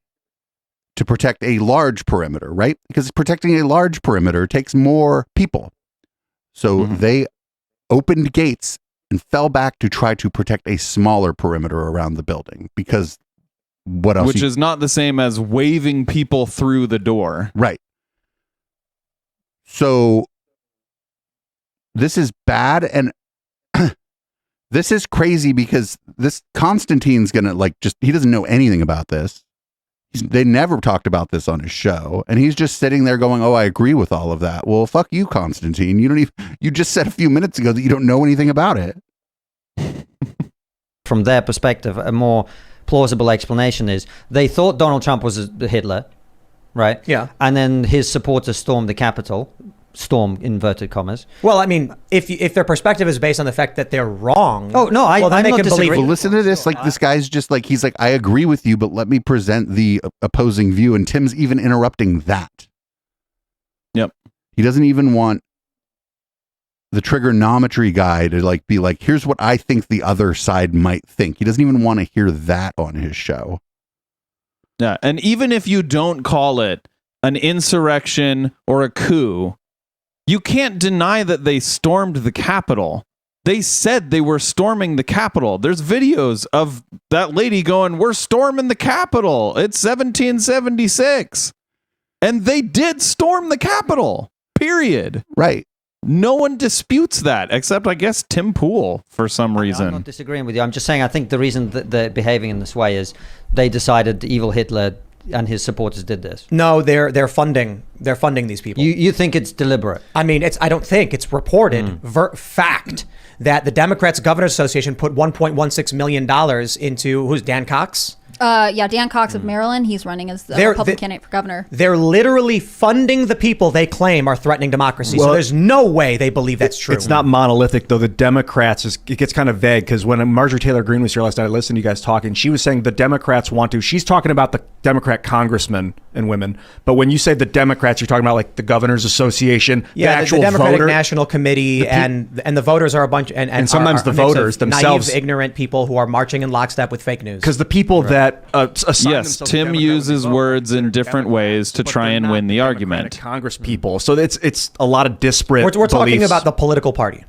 to protect a large perimeter, right? Because protecting a large perimeter takes more people. So they opened gates and fell back to try to protect a smaller perimeter around the building, because what else? Which is not the same as waving people through the door. Right. So this is bad, and this is crazy because this Constantine's gonna he doesn't know anything about this. They never talked about this on his show, and he's just sitting there going, "Oh, I agree with all of that." Well, fuck you, Constantine. You just said a few minutes ago that you don't know anything about it. From their perspective, a more plausible explanation is they thought Donald Trump was Hitler, right? Yeah. And then his supporters stormed the Capitol. Storm, inverted commas. Well, I mean, if their perspective is based on the fact that they're wrong. Oh no, well, then I'm they not can believe. disagreeing. Well, listen to this. Like, this guy's just like, he's like, I agree with you, but let me present the opposing view. And Tim's even interrupting that. Yep. He doesn't even want the trigonometry guy to be like, here's what I think the other side might think. He doesn't even want to hear that on his show. Yeah. And even if you don't call it an insurrection or a coup, you can't deny that they stormed the Capitol. They said they were storming the Capitol. There's videos of that lady going, "We're storming the Capitol. It's 1776." And they did storm the Capitol, period. Right. No one disputes that, except, I guess, Tim Pool, for some reason. I'm not disagreeing with you. I'm just saying I think the reason that they're behaving in this way is they decided the evil Hitler and his supporters did this. No, they're funding these people. You think it's deliberate? I mean, I don't think it's reported fact that the Democrats Governors Association put $1.16 million into who's Dan Cox? Dan Cox of Maryland. He's running as the Republican candidate for governor. They're literally funding the people they claim are threatening democracy. Well, so there's no way they believe that's true. It's not monolithic, though. The Democrats, it gets kind of vague, because when Marjorie Taylor Greene was here last night, I listened to you guys talking. She was saying the Democrats want to. She's talking about the Democrat congressmen and women. But when you say the Democrats, you're talking about like the Governors Association, the actual the Democratic voter. National Committee, and the voters are a bunch, and sometimes are the a mix of voters themselves, naive, ignorant people who are marching in lockstep with fake news. Because the people that assign Yes, themselves Tim Democrat uses when they vote, words in they're different Democrats, ways to but try they're and not win the Democratic argument. Congress people, so it's a lot of disparate. We're talking beliefs. about the political party.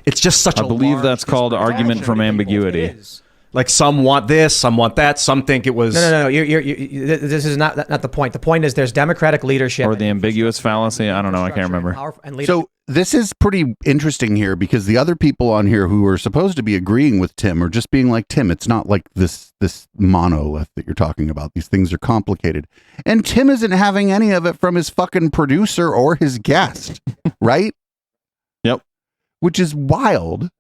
It's just such I a believe large that's called disparate argument from faction of people. ambiguity. It is. Like some want this, some want that, some think it was. No. This is not the point. The point is there's Democratic leadership Or the ambiguous fallacy. I don't know. I can't remember. So this is pretty interesting here because the other people on here who are supposed to be agreeing with Tim are just being like, Tim, it's not like this monolith that you're talking about. These things are complicated. And Tim isn't having any of it from his fucking producer or his guest, right? Yep. Which is wild.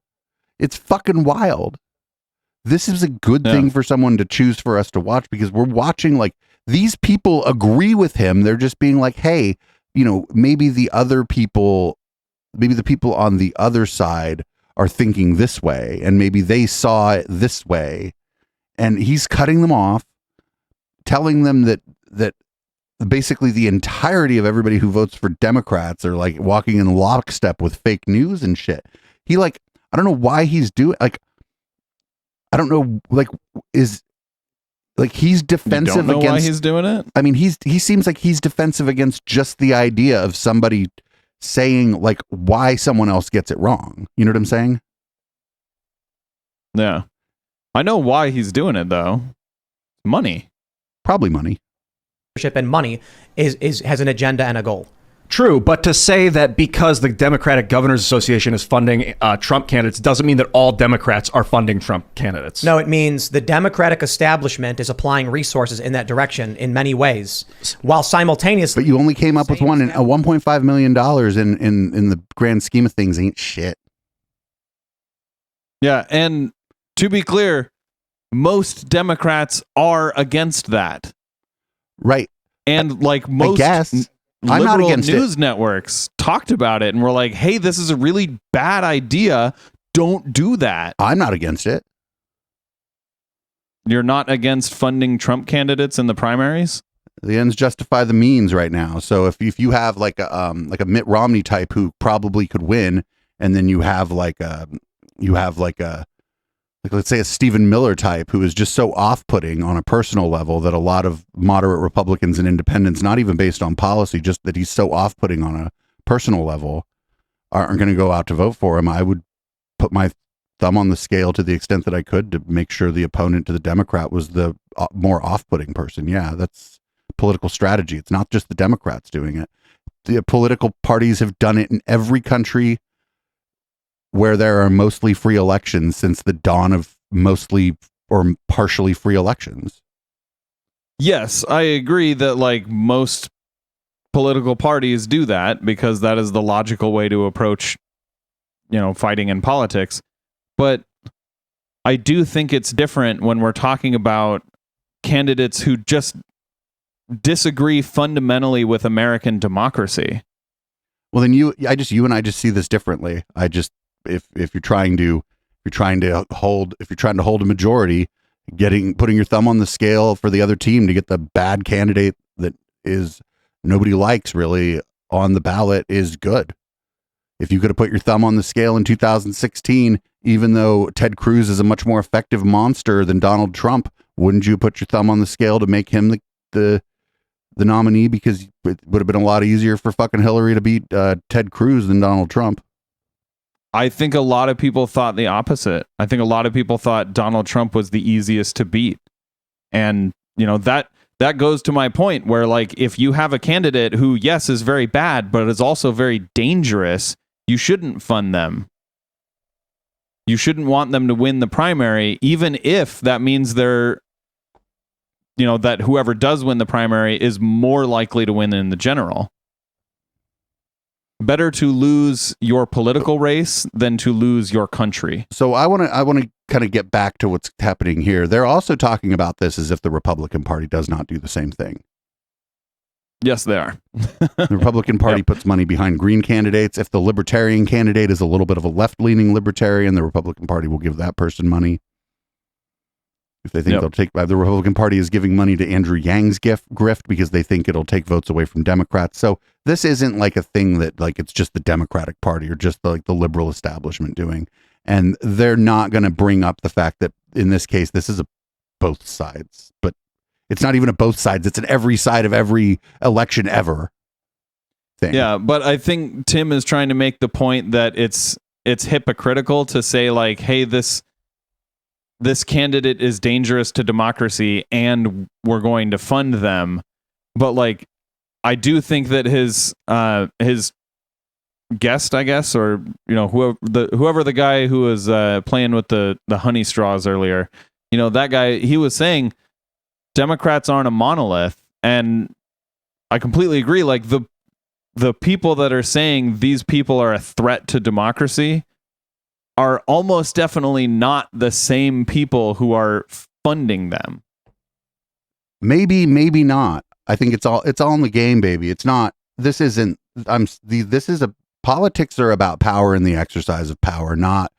It's fucking wild. This is a good thing for someone to choose for us to watch because we're watching like these people agree with him. They're just being like, hey, maybe the people on the other side are thinking this way and maybe they saw it this way. And he's cutting them off, telling them that basically the entirety of everybody who votes for Democrats are like walking in lockstep with fake news and shit. I don't know why he's doing I don't know, he's defensive You don't know against. why he's doing it? I mean, he seems like he's defensive against just the idea of somebody saying like why someone else gets it wrong. You know what I'm saying? Yeah. I know why he's doing it though. Money. Probably money. and money has an agenda and a goal. True, but to say that because the Democratic Governors Association is funding Trump candidates doesn't mean that all Democrats are funding Trump candidates. No, it means the Democratic establishment is applying resources in that direction in many ways, while simultaneously. But you only came up with one, and $1.5 million in the grand scheme of things ain't shit. Yeah, and to be clear, most Democrats are against that. Right. And like most I'm not liberal against news networks talked about it and were like, hey, this is a really bad idea. Don't do that. I'm not against it. You're not against funding Trump candidates in the primaries? The ends justify the means right now. So if you have like a Mitt Romney type who probably could win, and then you have let's say a Stephen Miller type who is just so off-putting on a personal level that a lot of moderate Republicans and independents, not even based on policy, just that he's so off-putting on a personal level, aren't going to go out to vote for him. I would put my thumb on the scale to the extent that I could to make sure the opponent to the Democrat was the more off-putting person. Yeah, that's political strategy. It's not just the Democrats doing it. The political parties have done it in every country where there are mostly free elections since the dawn of mostly or partially free elections. Yes, I agree that like most political parties do that because that is the logical way to approach, fighting in politics. But I do think it's different when we're talking about candidates who just disagree fundamentally with American democracy. Well, then you and I just see this differently. If you're trying to hold a majority, putting your thumb on the scale for the other team to get the bad candidate that is nobody likes really on the ballot is good. If you could have put your thumb on the scale in 2016, even though Ted Cruz is a much more effective monster than Donald Trump, wouldn't you put your thumb on the scale to make him the nominee, because it would have been a lot easier for fucking Hillary to beat Ted Cruz than Donald Trump? I think a lot of people thought the opposite. I think a lot of people thought Donald Trump was the easiest to beat. And, that goes to my point where, like, if you have a candidate who, yes, is very bad, but is also very dangerous, you shouldn't fund them. You shouldn't want them to win the primary, even if that means they're, that whoever does win the primary is more likely to win in the general. Better to lose your political race than to lose your country. So I want to kind of get back to what's happening here. They're also talking about this as if the Republican Party does not do the same thing. Yes, they are. The Republican Party puts money behind green candidates. If the Libertarian candidate is a little bit of a left-leaning Libertarian, the Republican Party will give that person money. If they think they'll take, the Republican Party is giving money to Andrew Yang's grift because they think it'll take votes away from Democrats. So this isn't like a thing that like it's just the Democratic Party or just the liberal establishment doing. And they're not going to bring up the fact that in this case, this is a both sides, but it's not even a both sides. It's an every side of every election ever thing. Yeah, but I think Tim is trying to make the point that it's hypocritical to say like, hey, this candidate is dangerous to democracy and we're going to fund them. But like, I do think that his guest, I guess, or whoever the guy who was playing with the honey straws earlier, that guy, he was saying Democrats aren't a monolith, and I completely agree. Like the people that are saying these people are a threat to democracy are almost definitely not the same people who are funding them. Maybe not. I think it's all in the game, baby. It's not. This isn't. Politics are about power and the exercise of power, not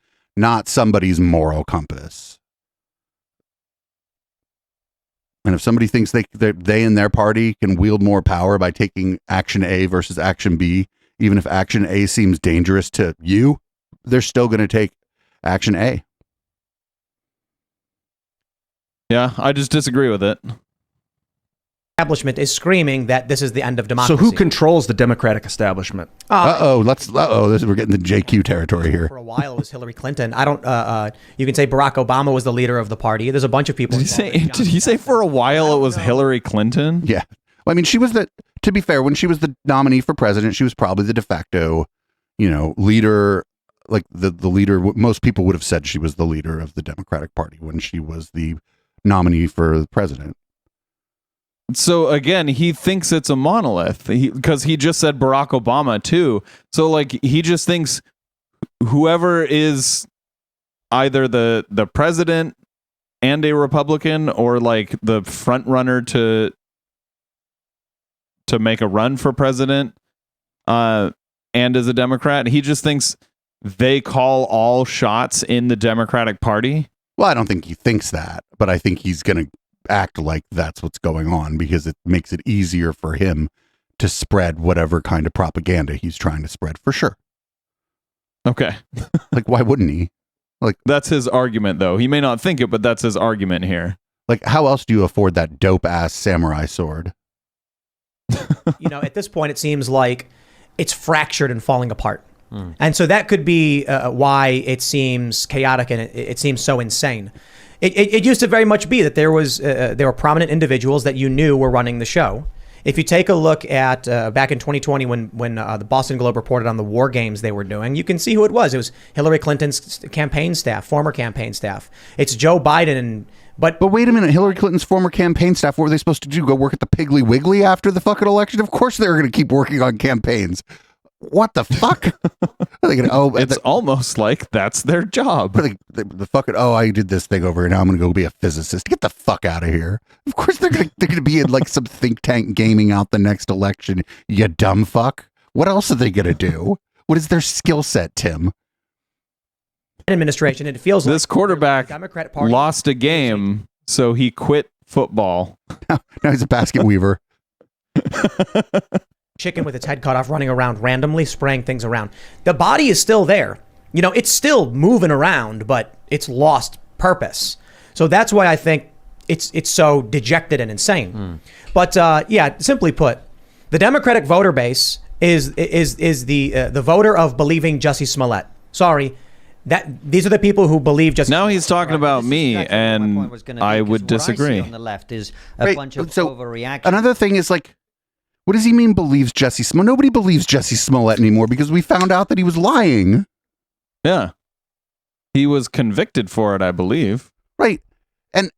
somebody's moral compass. And if somebody thinks they and their party can wield more power by taking action A versus action B, even if action A seems dangerous to you, they're still going to take action A. Yeah, I just disagree with it. Establishment is screaming that this is the end of democracy. So who controls the Democratic establishment? We're getting the JQ territory here. For a while, it was Hillary Clinton. I don't. You can say Barack Obama was the leader of the party. There's a bunch of people. Did he say for a while it was Hillary Clinton? Yeah. Well, I mean, she was to be fair, when she was the nominee for president, she was probably the de facto, leader. Like the leader, most people would have said she was the leader of the Democratic Party when she was the nominee for the president. So again, he thinks it's a monolith because he just said Barack Obama too. So like he just thinks whoever is either the president and a Republican or like the front runner to make a run for president and as a Democrat, he just thinks they call all shots in the Democratic Party. Well, I don't think he thinks that, but I think he's going to act like that's what's going on because it makes it easier for him to spread whatever kind of propaganda he's trying to spread, for sure. Okay. Like, why wouldn't he? Like, that's his argument, though. He may not think it, but that's his argument here. Like, how else do you afford that dope ass samurai sword? At this point, it seems like it's fractured and falling apart. And so that could be why it seems chaotic and it seems so insane. It used to very much be that there were prominent individuals that you knew were running the show. If you take a look at back in 2020 when the Boston Globe reported on the war games they were doing, you can see who it was. It was Hillary Clinton's campaign staff, former campaign staff. It's Joe Biden. But wait a minute, Hillary Clinton's former campaign staff, what were they supposed to do? Go work at the Piggly Wiggly after the fucking election? Of course they were going to keep working on campaigns. What the fuck? It's almost like that's their job. The fucking, I did this thing over here. Now I'm going to go be a physicist. Get the fuck out of here. Of course they're gonna be in like some think tank gaming out the next election. You dumb fuck. What else are they going to do? What is their skill set, Tim? Administration. It feels this like quarterback Democrat Party lost a game, so he quit football. Now he's a basket weaver. Chicken with its head cut off, running around randomly, spraying things around. The body is still there. It's still moving around, but it's lost purpose. So that's why I think it's so dejected and insane. But simply put, the Democratic voter base is the voter of believing Jussie Smollett. Sorry. These are the people who believe just Now he's talking about me, Exactly what my and point was gonna be, I 'cause would what I see disagree. on the left is a Right, bunch of so overreaction. Another thing is like, what does he mean believes Jesse Smollett? Nobody believes Jesse Smollett anymore because we found out that he was lying. Yeah. He was convicted for it, I believe. Right. And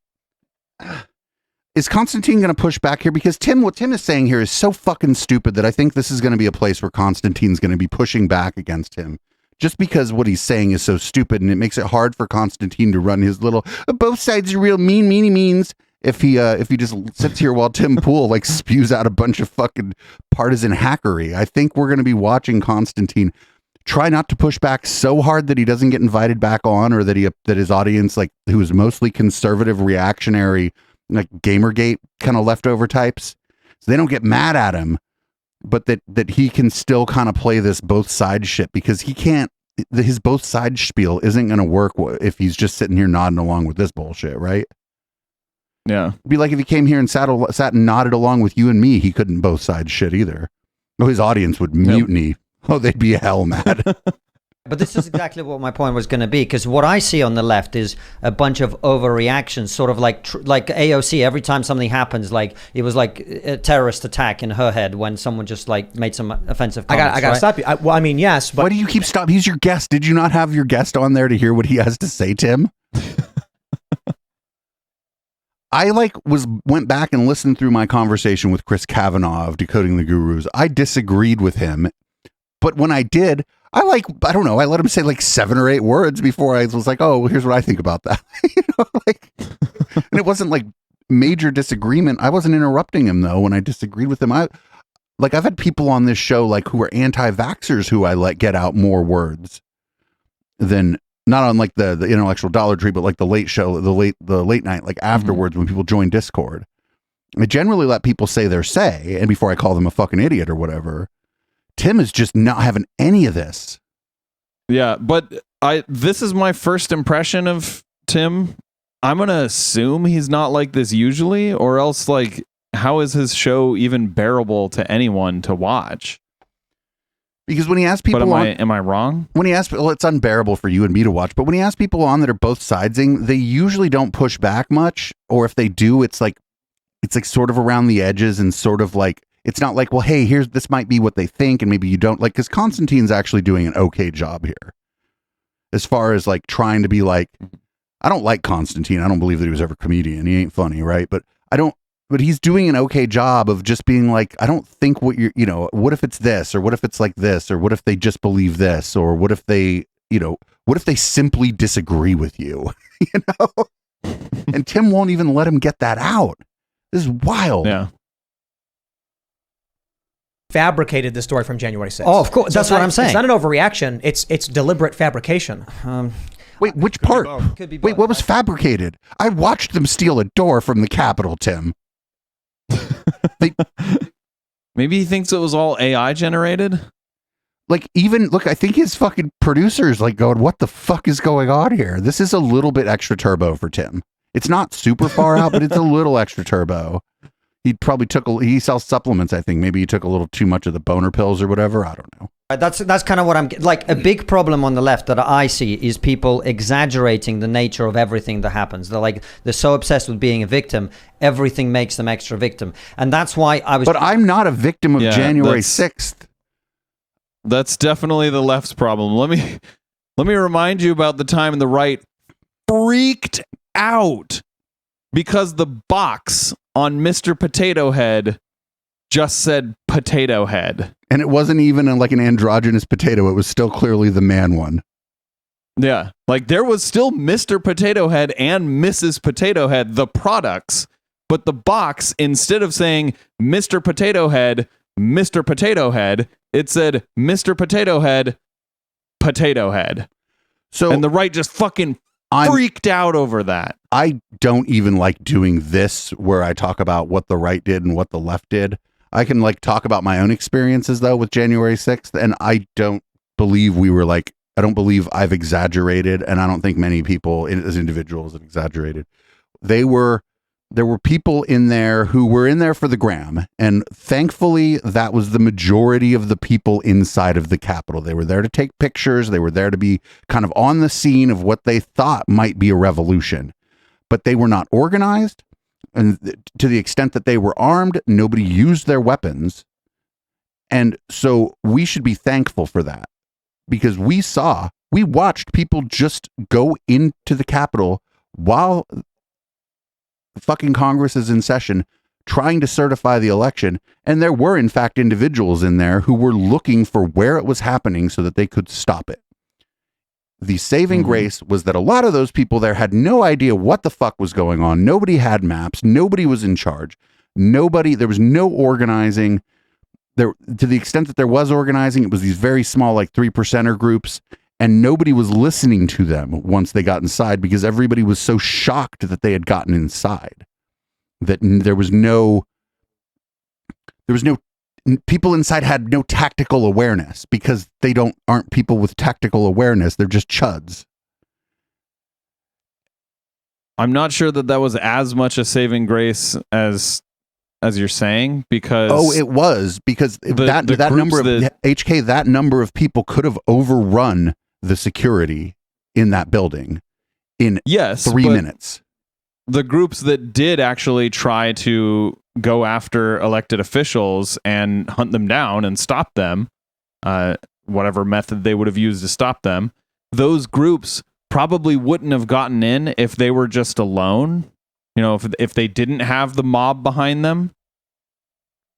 is Constantine going to push back here? Because what Tim is saying here is so fucking stupid that I think this is going to be a place where Constantine's going to be pushing back against him. Just because what he's saying is so stupid, and it makes it hard for Constantine to run his little both sides are real means if he just sits here while Tim Pool like spews out a bunch of fucking partisan hackery. I think we're going to be watching Constantine try not to push back so hard that he doesn't get invited back on, or that his audience, like who is mostly conservative, reactionary, like Gamergate kind of leftover types, so they don't get mad at him. But that he can still kind of play this both sides shit, because he can't. His both sides spiel isn't going to work if he's just sitting here nodding along with this bullshit, right? Yeah. It'd be like if he came here and sat and nodded along with you and me, he couldn't both sides shit either. Oh, his audience would mutiny. Oh, they'd be hell mad. But this is exactly what my point was going to be, because what I see on the left is a bunch of overreactions, sort of like AOC. Every time something happens, like it was like a terrorist attack in her head when someone just like made some offensive comments. I gotta stop you. Well, I mean, yes, but Why do you keep stopping? He's your guest. Did you not have your guest on there to hear what he has to say, Tim? I went back and listened through my conversation with Chris Kavanaugh of Decoding the Gurus. I disagreed with him, but when I did, I don't know, I let him say like 7 or 8 words before I was like, oh, here's what I think about that. And it wasn't like major disagreement. I wasn't interrupting him though when I disagreed with him. I've had people on this show like who are anti-vaxxers who I let get out more words than, not on like the intellectual Dollar Tree, but like the late show, the late night, like afterwards when people join Discord. I generally let people say their say, and before I call them a fucking idiot or whatever. Tim is just not having any of this. Yeah, but this is my first impression of Tim. I'm going to assume he's not like this usually, or else like how is his show even bearable to anyone to watch? Because when he asks people, but am I wrong? When he asks, well, it's unbearable for you and me to watch. But when he asks people on that are both sidesing, they usually don't push back much, or if they do, it's like sort of around the edges and sort of like. It's not like, well, hey, this might be what they think, and maybe you don't like, because Constantine's actually doing an okay job here. As far as like trying to be like, I don't like Constantine. I don't believe that he was ever a comedian. He ain't funny, right? But he's doing an okay job of just being like, I don't think what what if it's this, or what if it's like this, or what if they just believe this, or what if they, what if they simply disagree with you, And Tim won't even let him get that out. This is wild. Yeah. fabricated the story from January 6th. Oh, of course. That's what I'm saying. It's not an overreaction. It's deliberate fabrication. Wait, which part? Could be Wait, both. what was fabricated? I watched them steal a door from the Capitol, Tim. Maybe he thinks it was all AI generated. Like, I think his fucking producers like going, what the fuck is going on here? This is a little bit extra turbo for Tim. It's not super far out, but it's a little extra turbo. He probably he sells supplements, I think. Maybe he took a little too much of the boner pills or whatever. I don't know. That's kind of what I'm like. A big problem on the left that I see is people exaggerating the nature of everything that happens. They're so obsessed with being a victim, everything makes them extra victim, and that's why I was. But I'm not a victim of January that's- 6th. That's definitely the left's problem. Let me remind you about the time the right freaked out because the box on Mr. Potato Head just said potato head. And it wasn't even like an androgynous potato. It was still clearly the man one. Yeah. Like there was still Mr. Potato Head and Mrs. Potato Head, the products, but the box, instead of saying Mr. Potato Head, Mr. Potato Head, it said Mr. Potato Head, Potato Head. So, and the right just fucking freaked out over that. I don't even like doing this where I talk about what the right did and what the left did. I can like talk about my own experiences though with January 6th, and I don't believe I don't believe I've exaggerated, and I don't think many people as individuals have exaggerated. They were There were people in there who were in there for the gram, and thankfully that was the majority of the people inside of the Capitol. They were there to take pictures. They were there to be kind of on the scene of what they thought might be a revolution, but they were not organized. And to the extent that they were armed, nobody used their weapons. And so we should be thankful for that, because we watched people just go into the Capitol while fucking Congress is in session trying to certify the election. And there were, in fact, individuals in there who were looking for where it was happening so that they could stop it. The saving grace was that a lot of those people there had no idea what the fuck was going on. Nobody had maps. Nobody was in charge. There was no organizing. There, to the extent that there was organizing, it was these very small, like 3%er groups. And nobody was listening to them once they got inside, because everybody was so shocked that they had gotten inside that there was no people inside had no tactical awareness, because they aren't people with tactical awareness. They're just chuds. I'm not sure that was as much a saving grace as you're saying, because it was, because that number of HK, that number of people could have overrun the security in that building in 3 minutes. The groups that did actually try to go after elected officials and hunt them down and stop them, whatever method they would have used to stop them, those groups probably wouldn't have gotten in if they were just alone, if they didn't have the mob behind them.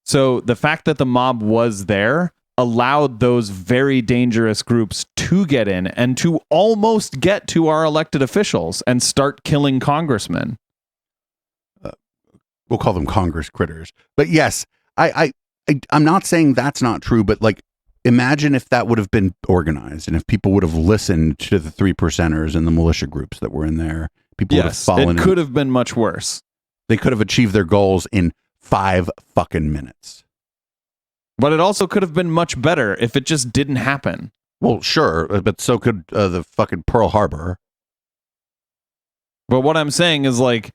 So the fact that the mob was there allowed those very dangerous groups to get in and to almost get to our elected officials and start killing congressmen. We'll call them Congress critters. But yes, I'm not saying that's not true, but like, imagine if that would have been organized and if people would have listened to the 3%ers and the militia groups that were in there. People would have fallen. It could have been much worse. They could have achieved their goals in 5 fucking minutes. But it also could have been much better if it just didn't happen. Well, sure, but so could the fucking Pearl Harbor. But what I'm saying is, like,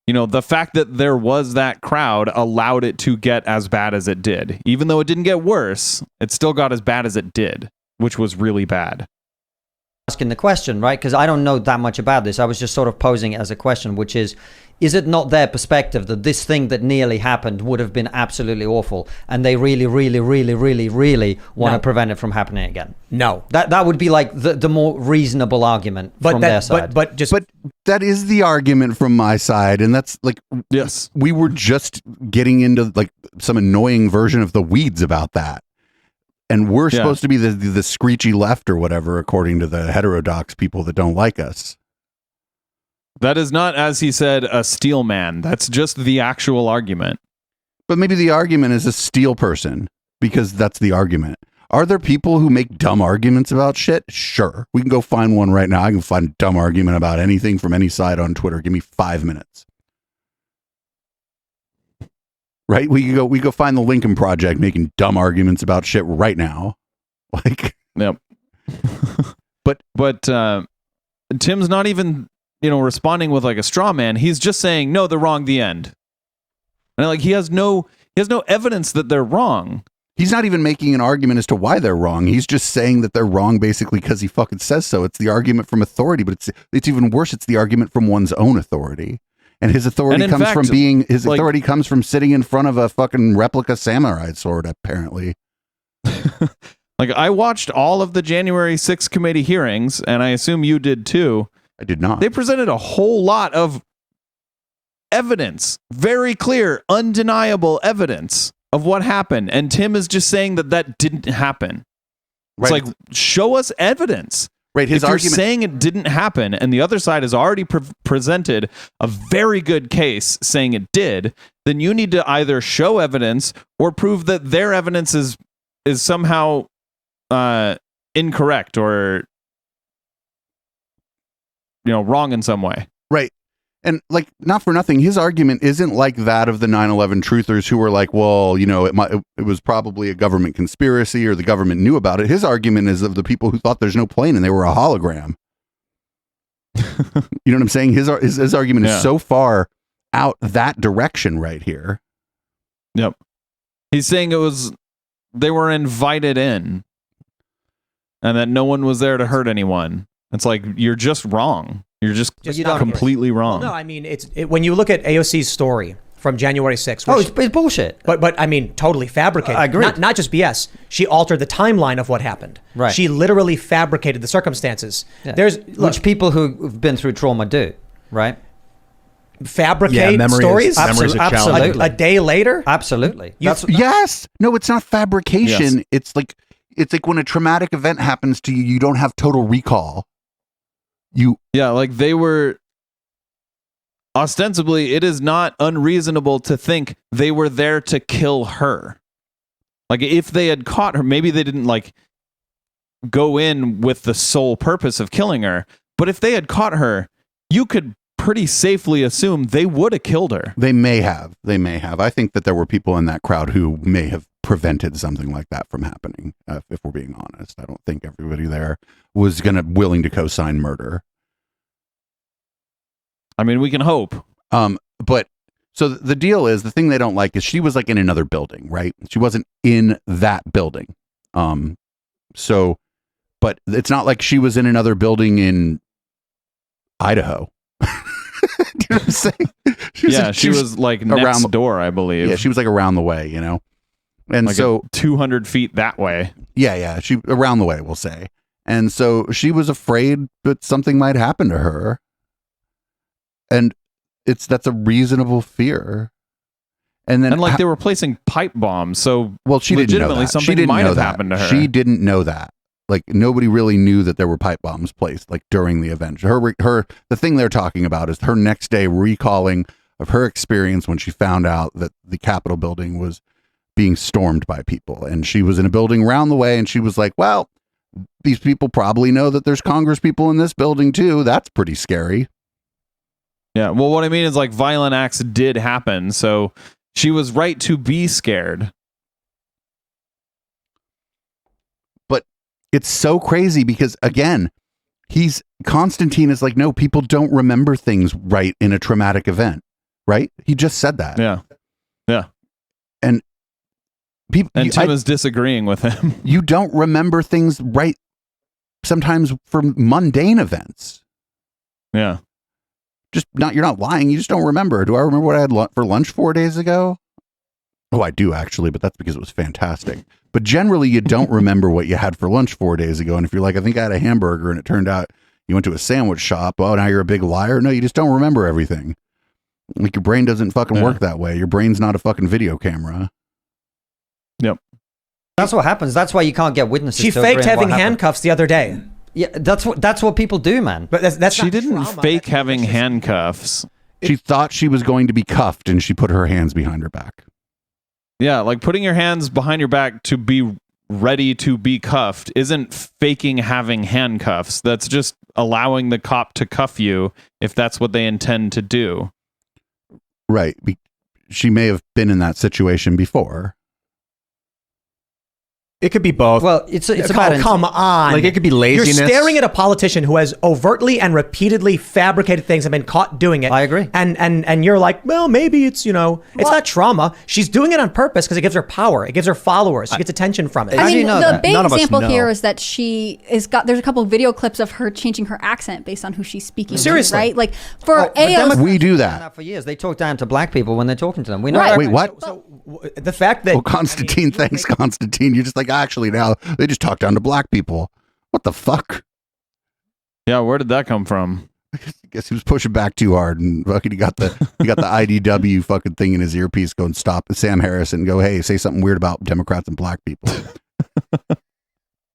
the fact that there was that crowd allowed it to get as bad as it did. Even though it didn't get worse, it still got as bad as it did, which was really bad. Asking the question, right? Because I don't know that much about this. I was just sort of posing it as a question, which is it not their perspective that this thing that nearly happened would have been absolutely awful, and they really, really, really, really, really want to prevent it from happening again? No. That would be like the more reasonable argument from their side. But that is the argument from my side, and that's like, yes, we were just getting into like some annoying version of the weeds about that. And we're supposed to be the screechy left or whatever, according to the heterodox people that don't like us. That is not, as he said, a steel man. That's just the actual argument. But maybe the argument is a steel person, because that's the argument. Are there people who make dumb arguments about shit? Sure. We can go find one right now. I can find a dumb argument about anything from any side on Twitter. Give me 5 minutes. Right? We go find the Lincoln Project making dumb arguments about shit right now. Like, yep. but Tim's not even, responding with like a straw man. He's just saying, no, they're wrong, the end. And like, he has no evidence that they're wrong. He's not even making an argument as to why they're wrong. He's just saying that they're wrong basically because he fucking says so. It's the argument from authority, but it's even worse. It's the argument from one's own authority. And his authority authority comes from sitting in front of a fucking replica samurai sword, apparently. Like, I watched all of the January 6th committee hearings, and I assume you did too. I did not. They presented a whole lot of evidence, very clear, undeniable evidence of what happened. And Tim is just saying that didn't happen. It's like, show us evidence. Right, if you're saying it didn't happen, and the other side has already presented a very good case saying it did, then you need to either show evidence or prove that their evidence is somehow incorrect or wrong in some way. Right. And like, not for nothing, his argument isn't like that of the 9/11 truthers who were like, well, it was probably a government conspiracy or the government knew about it. His argument is of the people who thought there's no plane and they were a hologram. You know what I'm saying? His argument is so far out that direction right here. Yep. He's saying they were invited in and that no one was there to hurt anyone. It's like, you're just wrong. You're just completely wrong. Well, no, I mean, when you look at AOC's story from January 6th. It's bullshit. But I mean, totally fabricated. I agree. Not just BS. She altered the timeline of what happened. Right. She literally fabricated the circumstances. Yeah. Which people who've been through trauma do, right? Fabricate stories? Absolutely. A day later? Absolutely. Yes. No, it's not fabrication. Yes. It's like when a traumatic event happens to you, you don't have total recall. Like they were ostensibly, it is not unreasonable to think they were there to kill her. Like if they had caught her, maybe they didn't like go in with the sole purpose of killing her. But if they had caught her, you could pretty safely assume they would have killed her. They may have. I think that there were people in that crowd who may have prevented something like that from happening. If we're being honest, I don't think everybody there was willing to co-sign murder. I mean, we can hope. But so the deal is, the thing they don't like is she was like in another building, right? She wasn't in that building. So, but it's not like she was in another building in Idaho. Do you know what I'm saying? She was like next door, I believe. Yeah, she was like around the way, And like so 200 feet that way. Yeah, she around the way, we'll say. And so she was afraid that something might happen to her. And that's a reasonable fear. And then they were placing pipe bombs, so she didn't know that. Something might have happened to her. She didn't know that. Like nobody really knew that there were pipe bombs placed like during the event. The thing they're talking about is her next day recalling of her experience when she found out that the Capitol building was being stormed by people, and she was in a building around the way, and she was like, well, these people probably know that there's Congress people in this building too. That's pretty scary. Yeah, well, what I mean is like violent acts did happen, so she was right to be scared. But it's so crazy because, again, Constantine is like, no, people don't remember things right in a traumatic event, right? He just said that. Yeah. And Tim is disagreeing with him. You don't remember things right sometimes for mundane events. Yeah. You're not lying. You just don't remember. Do I remember what I had for lunch 4 days ago? Oh, I do actually, but that's because it was fantastic. But generally, you don't remember what you had for lunch 4 days ago. And if you're like, I think I had a hamburger, and it turned out you went to a sandwich shop, oh, now you're a big liar. No, you just don't remember everything. Like your brain doesn't fucking work that way. Your brain's not a fucking video camera. Yep. That's what happens. That's why you can't get witnesses. She faked having handcuffs the other day. Yeah, that's what people do, man. But that's she didn't fake having handcuffs. She thought she was going to be cuffed, and she put her hands behind her back. Yeah, like putting your hands behind your back to be ready to be cuffed isn't faking having handcuffs. That's just allowing the cop to cuff you if that's what they intend to do. Right. She may have been in that situation before. It could be both. Well, it's about come on. Like it could be laziness. You're staring at a politician who has overtly and repeatedly fabricated things and been caught doing it. I agree. And you're like, well, maybe it's, it's not trauma. She's doing it on purpose because it gives her power. It gives her followers. She gets attention from it. I mean, know the that? big None of us example know. here is that there's a couple of video clips of her changing her accent based on who she's speaking Seriously. to, right? Like for AOC. We do that. For years. They talk down to black people when they're talking to them. We know Right. that. Wait, what? So the fact that... Constantine, thanks, Constantine. You're just like, actually, now they just talk down to black people. What the fuck? Yeah, where did that come from? I guess he was pushing back too hard, and fucking he got the IDW fucking thing in his earpiece going, stop Sam Harrison and go, hey, say something weird about Democrats and black people.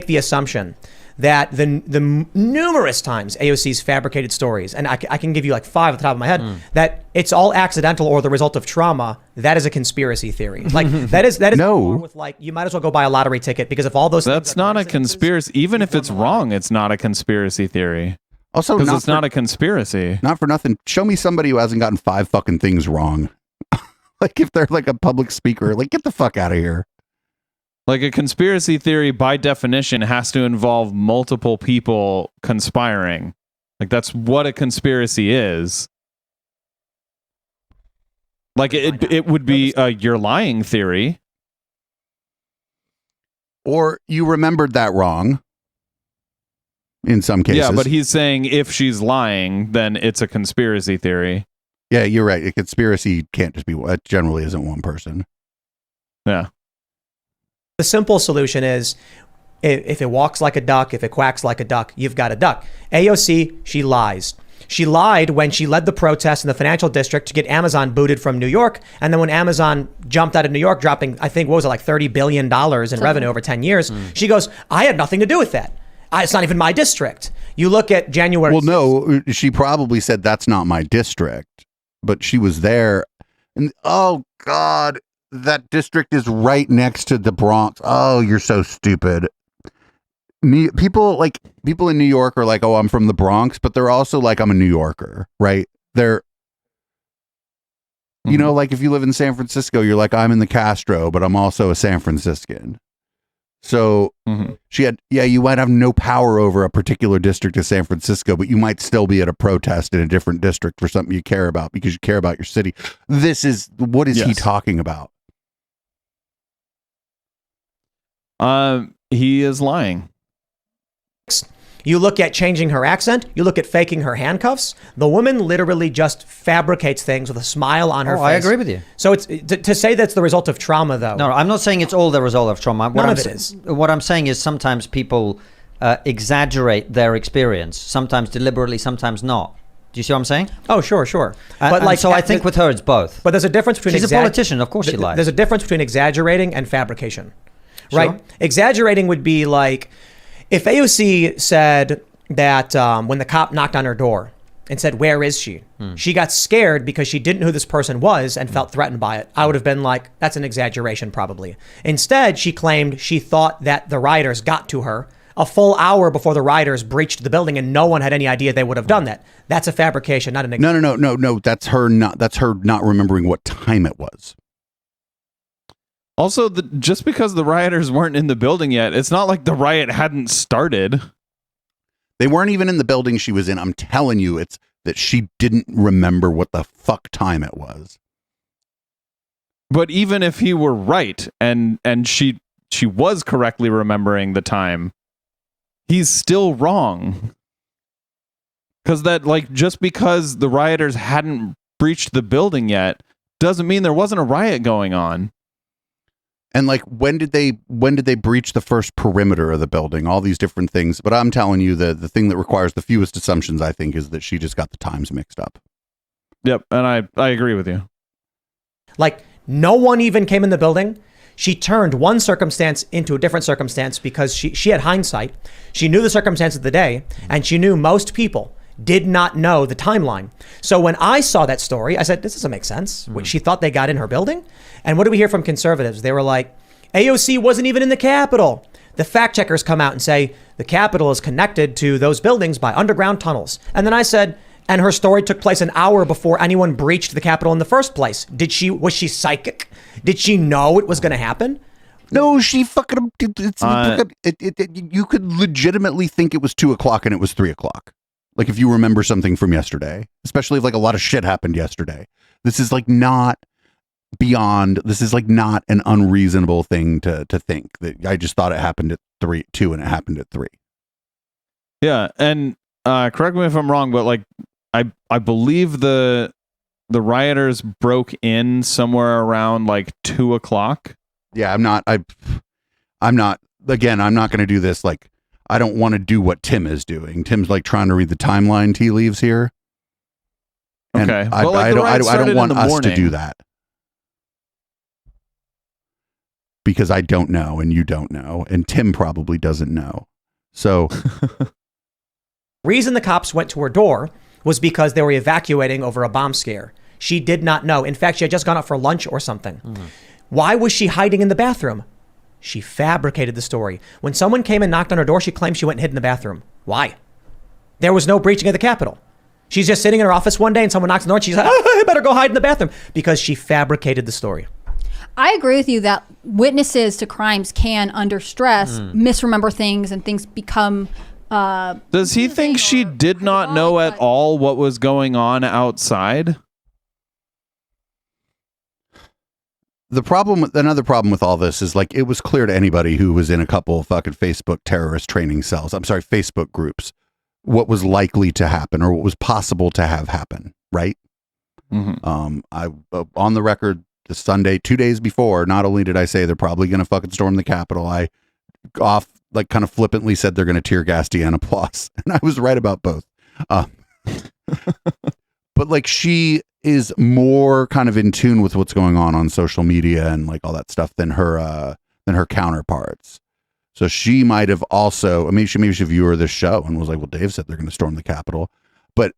The assumption that the numerous times AOC's fabricated stories, and I can give you like 5 at the top of my head, that it's all accidental or the result of trauma, that is a conspiracy theory. Like that is No. with like, you might as well go buy a lottery ticket because if all those That's things are not a coincidences, conspiracy. Even if it's wrong, it's not a conspiracy theory. Also, Because it's not a conspiracy. not for nothing. Show me somebody who hasn't gotten 5 fucking things wrong. Like if they're like a public speaker, like get the fuck out of here. Like a conspiracy theory, by definition, has to involve multiple people conspiring. Like that's what a conspiracy is. Like it would be a you're lying theory. Or you remembered that wrong. In some cases. Yeah, but he's saying if she's lying, then it's a conspiracy theory. Yeah, you're right. A conspiracy can't just be, it generally isn't one person. Yeah. The simple solution is if it walks like a duck, if it quacks like a duck, you've got a duck. AOC, she lies. She lied when she led the protest in the financial district to get Amazon booted from New York. And then when Amazon jumped out of New York, dropping, I think, what was it, like $30 billion in revenue over 10 years, she goes, I had nothing to do with that. It's not even my district. You look at January. Well, no, she probably said that's not my district, but she was there. And oh God, that district is right next to the Bronx. Oh, you're so stupid. People in New York are like, oh, I'm from the Bronx, but they're also like, I'm a New Yorker, right? They're, you know, like if you live in San Francisco, you're like, I'm in the Castro, but I'm also a San Franciscan. So she had, you might have no power over a particular district of San Francisco, but you might still be at a protest in a different district for something you care about because you care about your city. What is he talking about? He is lying. You look at changing her accent. You look at faking her handcuffs. The woman literally just fabricates things with a smile on her face. I agree with you. So it's to say that's the result of trauma, though. No, I'm not saying it's all the result of trauma. None of it is. What I'm saying is sometimes people exaggerate their experience, sometimes deliberately, sometimes not. Do you see what I'm saying? Oh, sure. But I think with her, it's both. But there's a difference between... She's a politician. Of course she lies. There's a difference between exaggerating and fabrication, Sure. right? Exaggerating would be like... If AOC said that when the cop knocked on her door and said, where is she? She got scared because she didn't know who this person was and felt threatened by it. I would have been like, that's an exaggeration probably. Instead, she claimed she thought that the rioters got to her a full hour before the rioters breached the building and no one had any idea they would have done that. That's a fabrication, not an exaggeration. No. That's her not remembering what time it was. Also, just because the rioters weren't in the building yet, it's not like the riot hadn't started. They weren't even in the building she was in. I'm telling you, it's that she didn't remember what the fuck time it was. But even if he were right and she was correctly remembering the time, he's still wrong. Because just because the rioters hadn't breached the building yet doesn't mean there wasn't a riot going on. And like, when did they breach the first perimeter of the building? All these different things. But I'm telling you, the thing that requires the fewest assumptions, I think, is that she just got the times mixed up. Yep. And I agree with you. Like, no one even came in the building. She turned one circumstance into a different circumstance because she had hindsight. She knew the circumstance of the day, and she knew most people did not know the timeline. So when I saw that story, I said, this doesn't make sense. She thought they got in her building. And what do we hear from conservatives? They were like, AOC wasn't even in the Capitol. The fact checkers come out and say the Capitol is connected to those buildings by underground tunnels. And then I said, and her story took place an hour before anyone breached the Capitol in the first place. Was she psychic? Did she know it was going to happen? No, she fucking, you could legitimately think it was 2:00 and it was 3:00. Like if you remember something from yesterday, especially if like a lot of shit happened yesterday. This is like not an unreasonable thing to think that I just thought it happened at 2 and it happened at 3. Yeah. And correct me if I'm wrong, but like I believe the rioters broke in somewhere around like 2:00. Yeah, I'm not going to do this. Like, I don't want to do what Tim is doing. Tim's like trying to read the timeline tea leaves here. And okay. I don't want us to do that. Because I don't know and you don't know and Tim probably doesn't know. So reason the cops went to her door was because they were evacuating over a bomb scare. She did not know. In fact, she had just gone out for lunch or something. Why was she hiding in the bathroom? She fabricated the story. When someone came and knocked on her door, she claimed she went and hid in the bathroom. Why? There was no breaching of the Capitol. She's just sitting in her office one day and someone knocks on the door and she's like, I better go hide in the bathroom because she fabricated the story. I agree with you that witnesses to crimes can, under stress, misremember things and things become... Does he think she did not know at all what was going on outside? another problem with all this is like, it was clear to anybody who was in a couple of fucking Facebook terrorist training cells, Facebook groups, what was likely to happen or what was possible to have happen, right? Mm-hmm. I on the record this Sunday, 2 days before, not only did I say they're probably going to fucking storm the Capitol, I kind of flippantly said they're going to tear gas Deanna Plus, and I was right about both. But like, she is more kind of in tune with what's going on social media and like all that stuff than her counterparts. So she might have also, maybe she viewed this show and was like, well, Dave said they're going to storm the Capitol. But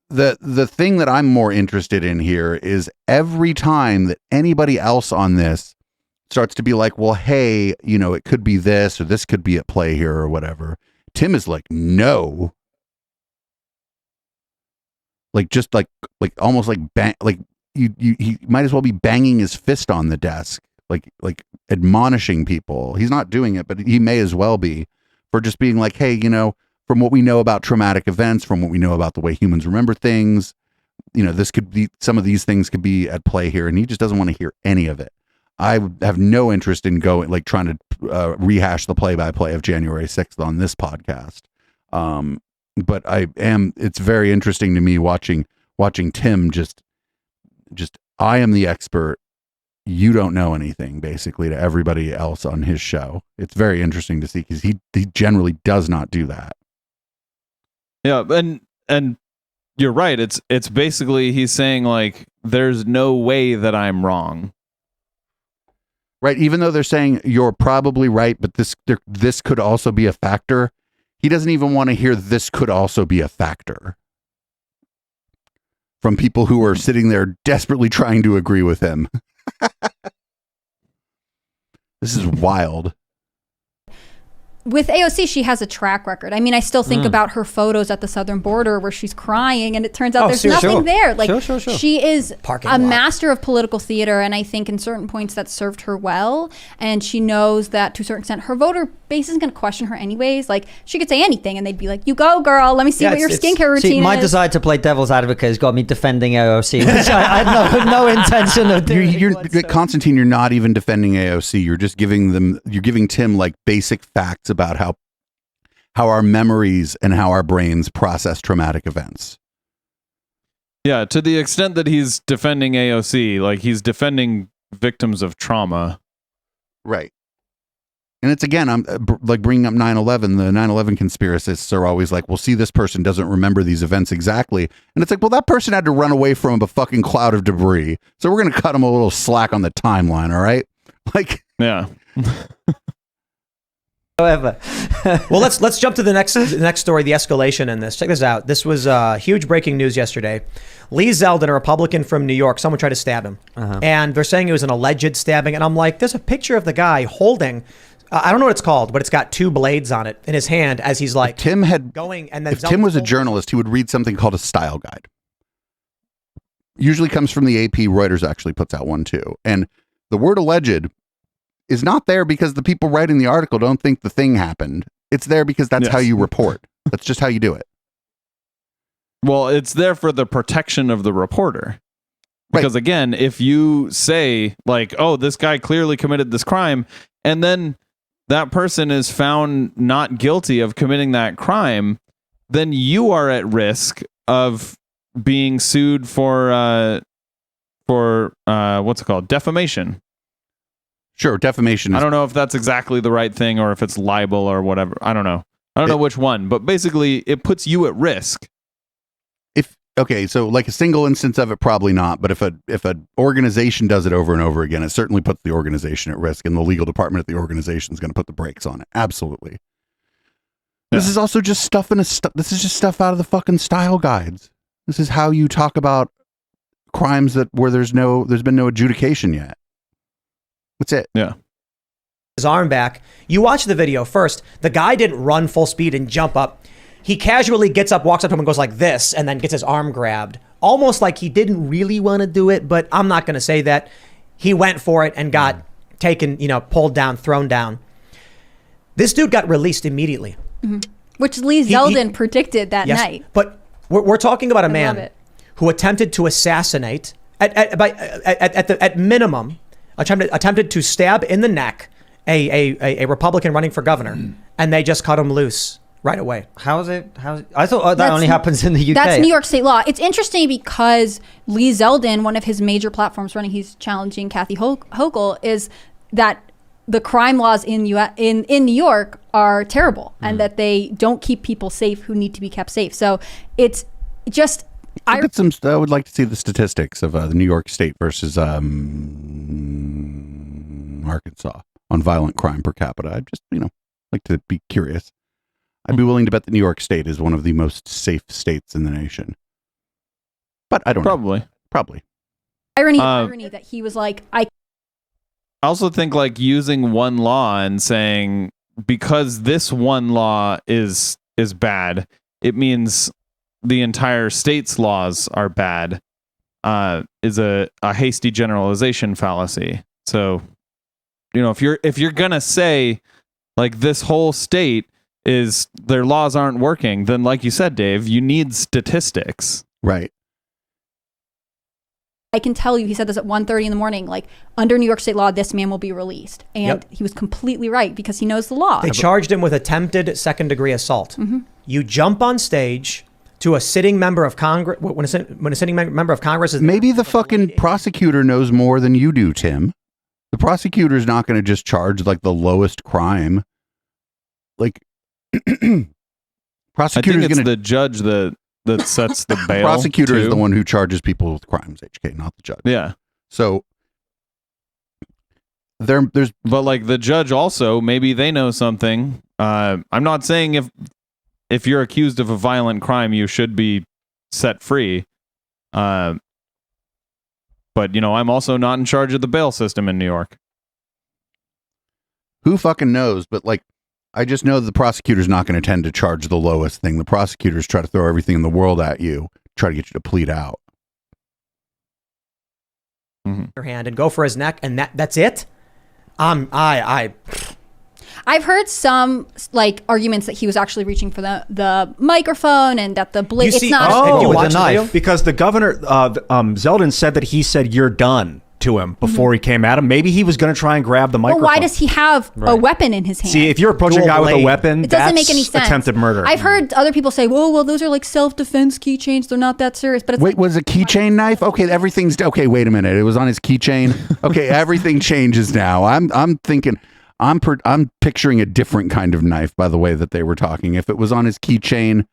the thing that I'm more interested in here is every time that anybody else on this starts to be like, well, hey, it could be this or this could be at play here or whatever, Tim is like, no. Like, just like almost like bang, like he might as well be banging his fist on the desk, like admonishing people. He's not doing it, but he may as well be, for just being like, hey, from what we know about traumatic events, from what we know about the way humans remember things, this could be, some of these things could be at play here, and he just doesn't want to hear any of it. I have no interest in trying to rehash the play-by-play of January 6th on this podcast. But it's very interesting to me watching Tim just I am the expert, you don't know anything, basically, to everybody else on his show. It's very interesting to see, because he generally does not do that. Yeah, and you're right. It's basically, he's saying like, there's no way that I'm wrong. Right, even though they're saying you're probably right, but this could also be a factor. He doesn't even want to hear this could also be a factor from people who are sitting there desperately trying to agree with him. This is wild. With AOC, she has a track record. I mean, I still think about her photos at the southern border where she's crying, and it turns out there's nothing there. Like, Sure. she is Parking a lot. master of political theater, and I think in certain points that served her well. And she knows that to a certain extent, her voter base isn't going to question her anyways. Like, she could say anything, and they'd be like, "You go, girl. Let me see what your skincare routine See, my is." desire to play devil's advocate has got me defending AOC, which I had no intention of doing. Constantine, you're not even defending AOC. You're just giving Tim like basic facts about how our memories and how our brains process traumatic events. Yeah, to the extent that he's defending AOC, like, he's defending victims of trauma. Right. And it's, again, I'm like bringing up 9/11. The 9/11 conspiracists are always like, well, see, this person doesn't remember these events exactly. And it's like, well, that person had to run away from a fucking cloud of debris. So we're going to cut him a little slack on the timeline. All right. Like, yeah. However, well, let's jump to the next story, the escalation in this. Check this out. This was huge breaking news yesterday. Lee Zeldin, a Republican from New York, someone tried to stab him. And they're saying it was an alleged stabbing. And I'm like, there's a picture of the guy holding, I don't know what it's called, but it's got two blades on it in his hand as he's like, Tim had going. And then if Tim was a journalist, he would read something called a style guide. Usually comes from the AP. Reuters actually puts out one too. And the word alleged is not there because the people writing the article don't think the thing happened. It's there because that's how you report. That's just how you do it. Well, it's there for the protection of the reporter. Because again, if you say like, oh, this guy clearly committed this crime, and then that person is found not guilty of committing that crime, then you are at risk of being sued for what's it called? Defamation. Sure, defamation. I don't know if that's exactly the right thing or if it's libel or whatever. I don't know. I don't know which one, but basically it puts you at risk. Okay, so like a single instance of it, probably not. But if an organization does it over and over again, it certainly puts the organization at risk, and the legal department at the organization is going to put the brakes on it. Absolutely. Yeah. This is also just stuff this is just stuff out of the fucking style guides. This is how you talk about crimes where there's been no adjudication yet. That's it. Yeah. His arm back. You watch the video first. The guy didn't run full speed and jump up. He casually gets up, walks up to him and goes like this, and then gets his arm grabbed. Almost like he didn't really want to do it, but I'm not going to say that. He went for it and got taken, pulled down, thrown down. This dude got released immediately. Mm-hmm. Which Lee Zeldin predicted that night. But we're talking about a man who attempted to assassinate At minimum, attempted to stab in the neck a Republican running for governor, and they just cut him loose right away. How is it? I thought that only happens in the UK. That's New York state law. It's interesting because Lee Zeldin, one of his major platforms running, he's challenging Kathy Hochul, is that the crime laws in New York are terrible and that they don't keep people safe who need to be kept safe. So it's just... I would like to see the statistics of the New York State versus Arkansas on violent crime per capita. I'd just, like to be curious. I'd be willing to bet that New York State is one of the most safe states in the nation. But I don't know. Probably. Irony that he was like, I also think like using one law and saying because this one law is bad, it means the entire state's laws are bad, is a hasty generalization fallacy. So, if you're gonna say like this whole state is their laws aren't working, then like you said, Dave, you need statistics. Right. I can tell you, he said this at 1:30 in the morning, like under New York state law, this man will be released. And he was completely right because he knows the law. They charged him with attempted second-degree assault. Mm-hmm. You jump on stage to a sitting member of Congress, when a sitting member of Congress is... Maybe the fucking prosecutor knows more than you do, Tim. The prosecutor's not going to just charge like the lowest crime. Like, prosecutor's going to... the judge that sets the bail. Prosecutor is the one who charges people with crimes, HK, not the judge. Yeah. So there's... But like the judge also, maybe they know something. I'm not saying if you're accused of a violent crime, you should be set free. But, I'm also not in charge of the bail system in New York. Who fucking knows? But, like, I just know that the prosecutor's not going to tend to charge the lowest thing. The prosecutors try to throw everything in the world at you, try to get you to plead out. Your hand and go for his neck, and that's it? I've heard some like arguments that he was actually reaching for the microphone and that the blade. It's not. You watch the knife because the governor Zeldin said that he said "you're done" to him before he came at him. Maybe he was going to try and grab the microphone. Well, why does he have a weapon in his hand? See, if you're approaching a guy with a weapon, it doesn't make any sense. Attempted murder. I've heard other people say, well, those are like self-defense keychains. They're not that serious. But wait, was a keychain knife? Okay, everything's okay. Wait a minute, it was on his keychain. Okay, everything changes now. I'm thinking. I'm picturing a different kind of knife by the way that they were talking. If it was on his keychain,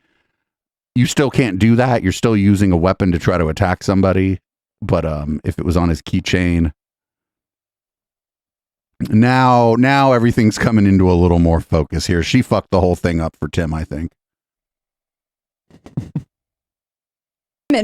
you still can't do that. You're still using a weapon to try to attack somebody. But if it was on his keychain, now everything's coming into a little more focus here. She fucked the whole thing up for Tim, I think.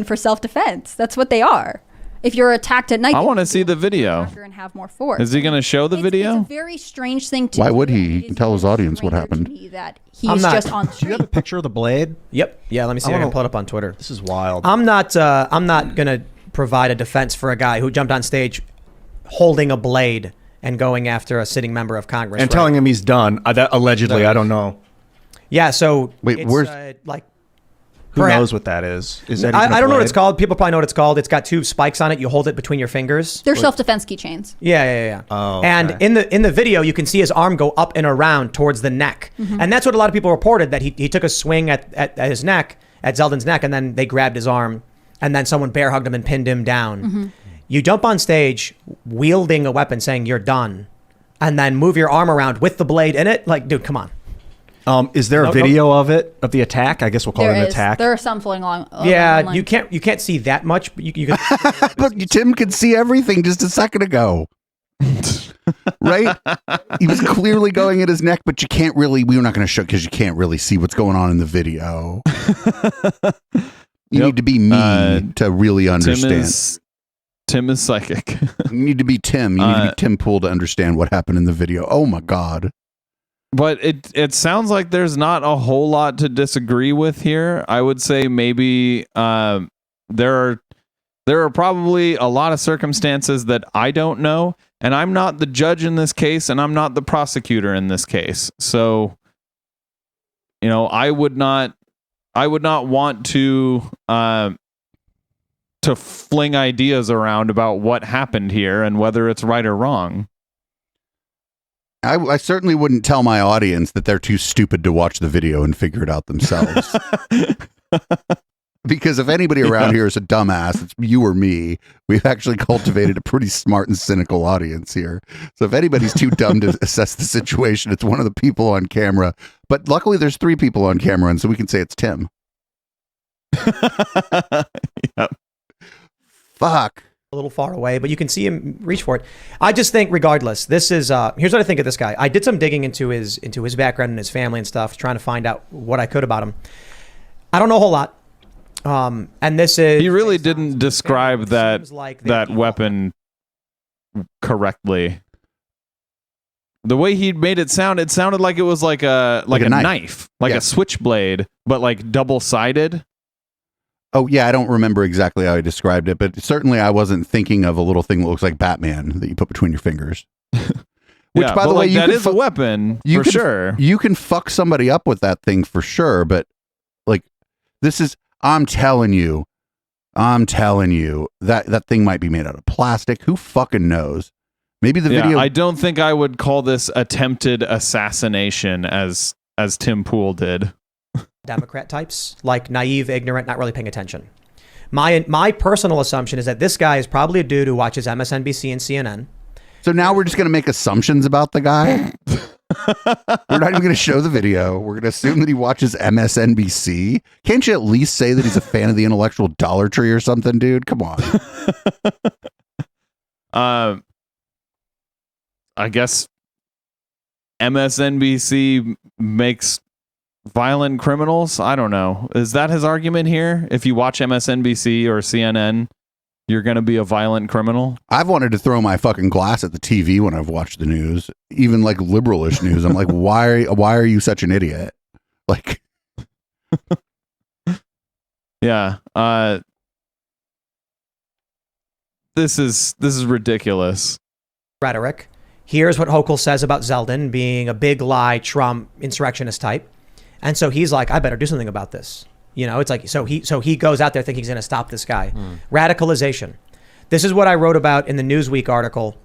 For self-defense. That's what they are. If you're attacked at night, I want to see the video. And have more force. Is he going to show the video? It's a very strange thing to Why do. would he? He can tell his audience what happened. That he's just on the street. Do you have a picture of the blade? Yep. Yeah, let me see. I can pull it up on Twitter. This is wild. I'm not going to provide a defense for a guy who jumped on stage holding a blade and going after a sitting member of Congress. And telling him he's done. Allegedly, I don't know. Yeah, so wait, where's who knows what that is? Is that I don't know what it's called. People probably know what it's called. It's got two spikes on it. You hold it between your fingers. They're self-defense keychains. Yeah. Oh, okay. And in the video, you can see his arm go up and around towards the neck. And that's what a lot of people reported, that he took a swing at his neck, at Zeldin's neck, and then they grabbed his arm, and then someone bear hugged him and pinned him down. You jump on stage wielding a weapon saying you're done, and then move your arm around with the blade in it. Like, dude, come on. Is there a video of the attack? I guess we'll call it an attack. There are some floating along. Yeah, online. you can't see that much, but you can. But Tim could see everything just a second ago. Right? He was clearly going at his neck, but you can't really. We're not going to show because you can't really see what's going on in the video. You need to be me to really understand. Tim is psychic. You need to be Tim. You need to be Tim Pool to understand what happened in the video. Oh my God. But it sounds like there's not a whole lot to disagree with here. I would say maybe there are probably a lot of circumstances that I don't know, and I'm not the judge in this case, and I'm not the prosecutor in this case. So, I would not want to to fling ideas around about what happened here and whether it's right or wrong. I certainly wouldn't tell my audience that they're too stupid to watch the video and figure it out themselves. Because if anybody around here is a dumbass, it's you or me. We've actually cultivated a pretty smart and cynical audience here. So if anybody's too dumb to assess the situation, it's one of the people on camera. But luckily there's 3 people on camera, and so we can say it's Tim. Yep. Fuck. A little far away, but you can see him reach for it. I just think, regardless, this is here's what I think of this guy. I did some digging into his background and his family and stuff, trying to find out what I could about him. I don't know a whole lot. And this is He really didn't describe that like that weapon correctly. The way he made it sounded like it was like a knife, like a switchblade, but like double-sided. Oh, yeah, I don't remember exactly how he described it, but certainly I wasn't thinking of a little thing that looks like Batman that you put between your fingers. Which, Yeah, by the but, way, like, that is a weapon for sure. You can fuck somebody up with that thing for sure, but like, this is, I'm telling you, that thing might be made out of plastic. Who fucking knows? Maybe the video. I don't think I would call this attempted assassination as Tim Pool did. Democrat types, like naive, ignorant, not really paying attention. My personal assumption is that this guy is probably a dude who watches MSNBC and CNN. So now we're just going to make assumptions about the guy. We're not even going to show the video. We're going to assume that he watches MSNBC. Can't you at least say that he's a fan of the intellectual Dollar Tree or something, dude? Come on. I guess MSNBC makes violent criminals. I don't know. Is that his argument here? If you watch MSNBC or CNN, you're going to be a violent criminal? I've wanted to throw my fucking glass at the TV when I've watched the news, even like liberalish news. I'm like, why are you such an idiot? Like, yeah. This is ridiculous. Rhetoric. Here's what Hochul says about Zeldin being a big lie, Trump, insurrectionist type. And so he's like, I better do something about this. You know, it's like, so he goes out there thinking he's going to stop this guy. Radicalization. This is what I wrote about in the Newsweek article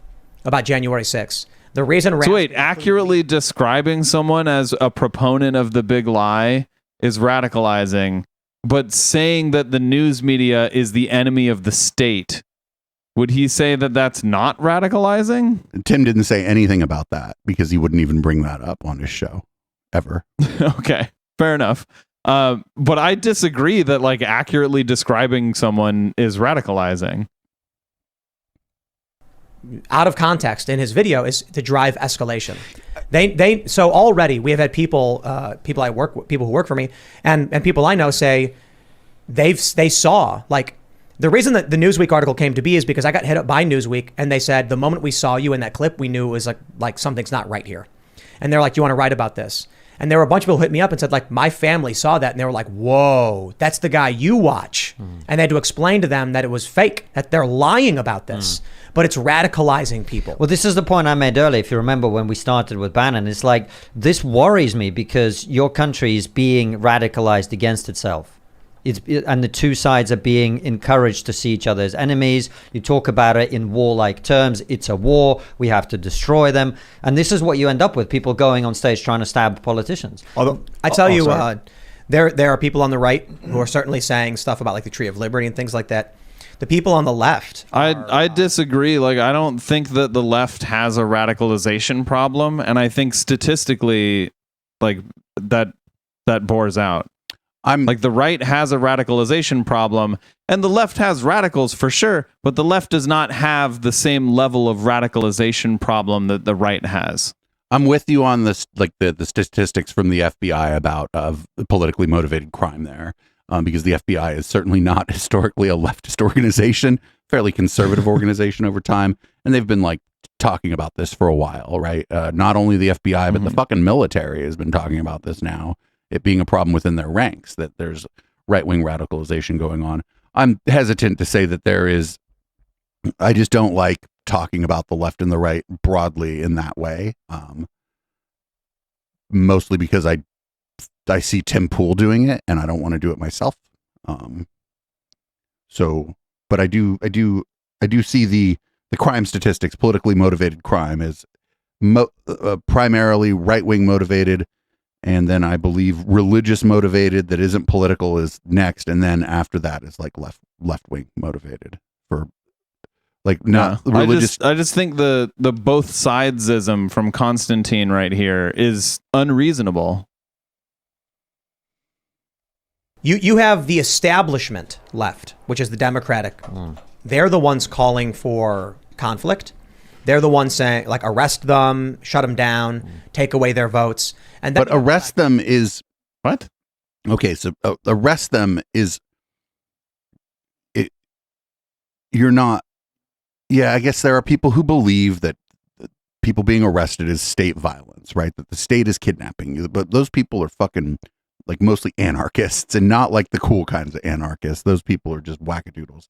about January 6th. The reason. So wait, accurately describing someone as a proponent of the big lie is radicalizing, but saying that the news media is the enemy of the state, would he say that that's not radicalizing? Tim didn't say anything about that because he wouldn't even bring that up on his show ever. Okay, fair enough. But I disagree that like accurately describing someone is radicalizing. Out of context in his video is to drive escalation. So already we have had people who work for me and people I know say they saw, like, the reason that the Newsweek article came to be is because I got hit up by Newsweek and they said the moment we saw you in that clip, we knew it was like something's not right here. And they're like, do you want to write about this? And there were a bunch of people who hit me up and said, like, my family saw that and they were like, whoa, that's the guy you watch. And they had to explain to them that it was fake, that they're lying about this, but it's radicalizing people. Well, this is the point I made earlier. If you remember when we started with Bannon, it's like, this worries me because your country is being radicalized against itself. And the two sides are being encouraged to see each other as enemies. You talk about it in warlike terms. It's a war. We have to destroy them. And this is what you end up with, people going on stage trying to stab politicians. Although I tell you, there are people on the right who are certainly saying stuff about like the Tree of Liberty and things like that. The people on the left I disagree. Like, I don't think that the left has a radicalization problem. And I think statistically, like, that bores out. Like, the right has a radicalization problem and the left has radicals for sure, but the left does not have the same level of radicalization problem that the right has. I'm with you on this, like the statistics from the FBI about politically motivated crime there, because the FBI is certainly not historically a leftist organization, fairly conservative organization over time. And they've been like talking about this for a while, right? Not only the FBI, but the fucking military has been talking about this now. It being a problem within their ranks, that there's right-wing radicalization going on. I'm hesitant to say that there is. I just don't like talking about the left and the right broadly in that way. Mostly because I see Tim Pool doing it and I don't want to do it myself. So but I do see the crime statistics, politically motivated crime, as primarily right-wing motivated, and then I believe religious motivated that isn't political is next, and then after that is like left-wing motivated for like not religious. I just think the both sidesism from Constantine right here is unreasonable. You have the establishment left, which is the Democratic. They're the ones calling for conflict. They're the ones saying, like, arrest them, shut them down, take away their votes. And then but arrest them is what? Okay, so arrest them is it. You're not. Yeah, I guess there are people who believe that people being arrested is state violence, right? That the state is kidnapping you. But those people are fucking like mostly anarchists, and not like the cool kinds of anarchists. Those people are just wackadoodles.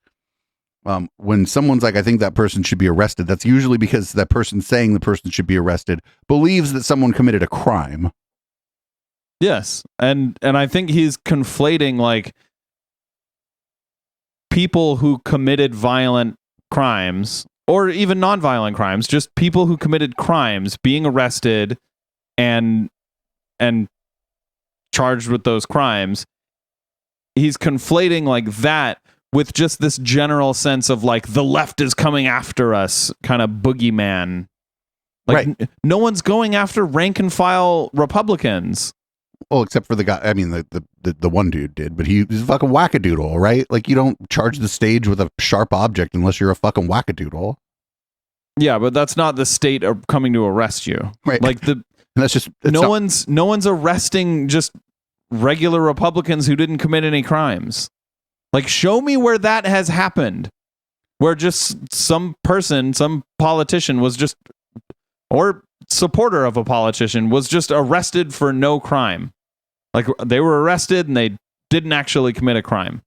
When someone's like, I think that person should be arrested, that's usually because that person saying the person should be arrested believes that someone committed a crime. Yes, and I think he's conflating like people who committed violent crimes or even non-violent crimes, just people who committed crimes being arrested and charged with those crimes. He's conflating like that with just this general sense of like the left is coming after us kind of boogeyman. Like right. No one's going after rank and file Republicans. Well, except for the guy, I mean, the one dude did, but he's a fucking wackadoodle, right? Like you don't charge the stage with a sharp object unless you're a fucking wackadoodle. Yeah, but that's not the state coming to arrest you. Right. Like no one's arresting just regular Republicans who didn't commit any crimes. Like, show me where that has happened, where just some person, some politician was just, or supporter of a politician was just arrested for no crime. Like they were arrested and they didn't actually commit a crime.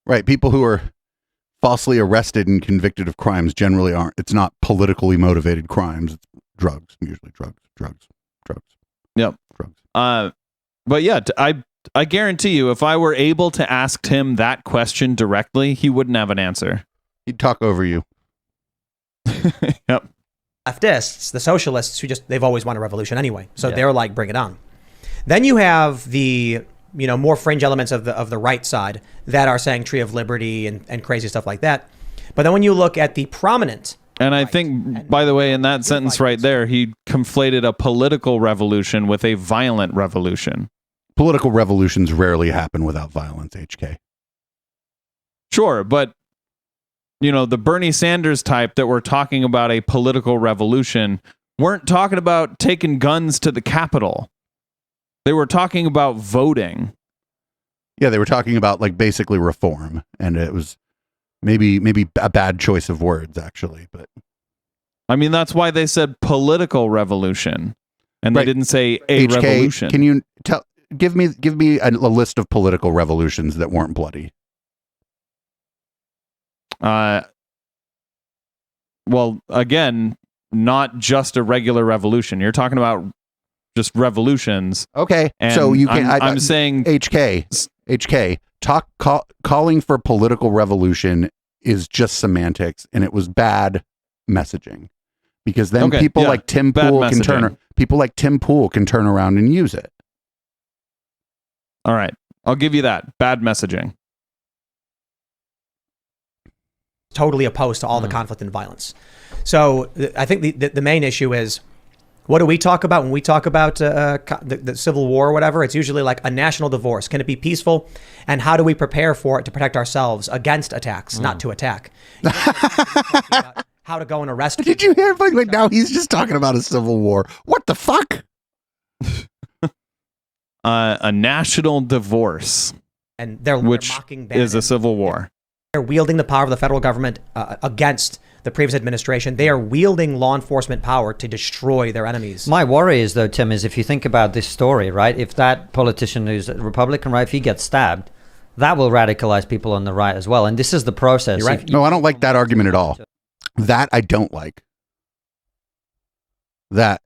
Right. People who are falsely arrested and convicted of crimes generally aren't. It's not politically motivated crimes. It's drugs, usually drugs. Yep. Drugs. But yeah, I guarantee you, if I were able to ask him that question directly, he wouldn't have an answer. He'd talk over you. Yep. Leftists, the socialists, they've always wanted a revolution anyway. So they're like, bring it on. Then you have the, more fringe elements of the right side that are saying Tree of Liberty and crazy stuff like that. But then when you look at the prominent. And I think, by the way, in that sentence right there, he conflated a political revolution with a violent revolution. Political revolutions rarely happen without violence, HK. Sure, but the Bernie Sanders type that were talking about a political revolution weren't talking about taking guns to the Capitol. They were talking about voting. Yeah, they were talking about like basically reform, and it was maybe a bad choice of words actually, but I mean that's why they said political revolution, and they didn't say a HK, revolution. Can you give me a list of political revolutions that weren't bloody? Well, again, not just a regular revolution. You're talking about just revolutions. Okay, and so you can. I'm saying HK calling for political revolution is just semantics, and it was bad messaging because then people like Tim Pool can turn around and use it. All right, I'll give you that. Bad messaging. Totally opposed to all the conflict and violence. So I think the main issue is, what do we talk about when we talk about the Civil War or whatever? It's usually like a national divorce. Can it be peaceful? And how do we prepare for it to protect ourselves against attacks, not to attack? How to go and arrest people. Did you hear? Like now he's just talking about a civil war. What the fuck? A national divorce, and they're mocking Bannon. Is a civil war. They're wielding the power of the federal government against the previous administration. They are wielding law enforcement power to destroy their enemies. My worry is, though, Tim, is if you think about this story, right? If that politician who's a Republican, right, if he gets stabbed, that will radicalize people on the right as well. And this is the process. You're right. No, I don't like that argument at all. That I don't like. That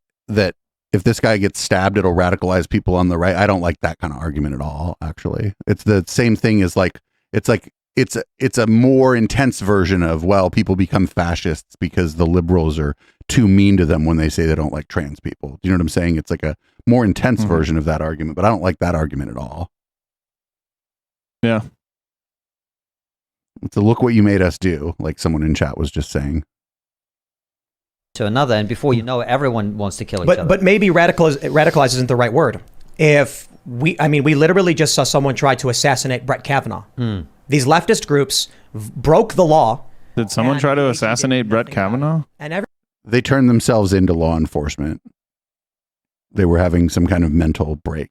if this guy gets stabbed, it'll radicalize people on the right. I don't like that kind of argument at all, actually. It's the same thing as like, it's like it's a more intense version of, well, people become fascists because the liberals are too mean to them when they say they don't like trans people. Do you know what I'm saying? It's like a more intense version of that argument, but I don't like that argument at all. Yeah. It's a look what you made us do, like someone in chat was just saying. To another, and before you know it, everyone wants to kill each other. But maybe radicalize isn't the right word. If we literally just saw someone try to assassinate Brett Kavanaugh. These leftist groups broke the law. Did someone try to assassinate Brett Kavanaugh? They turned themselves into law enforcement. They were having some kind of mental break.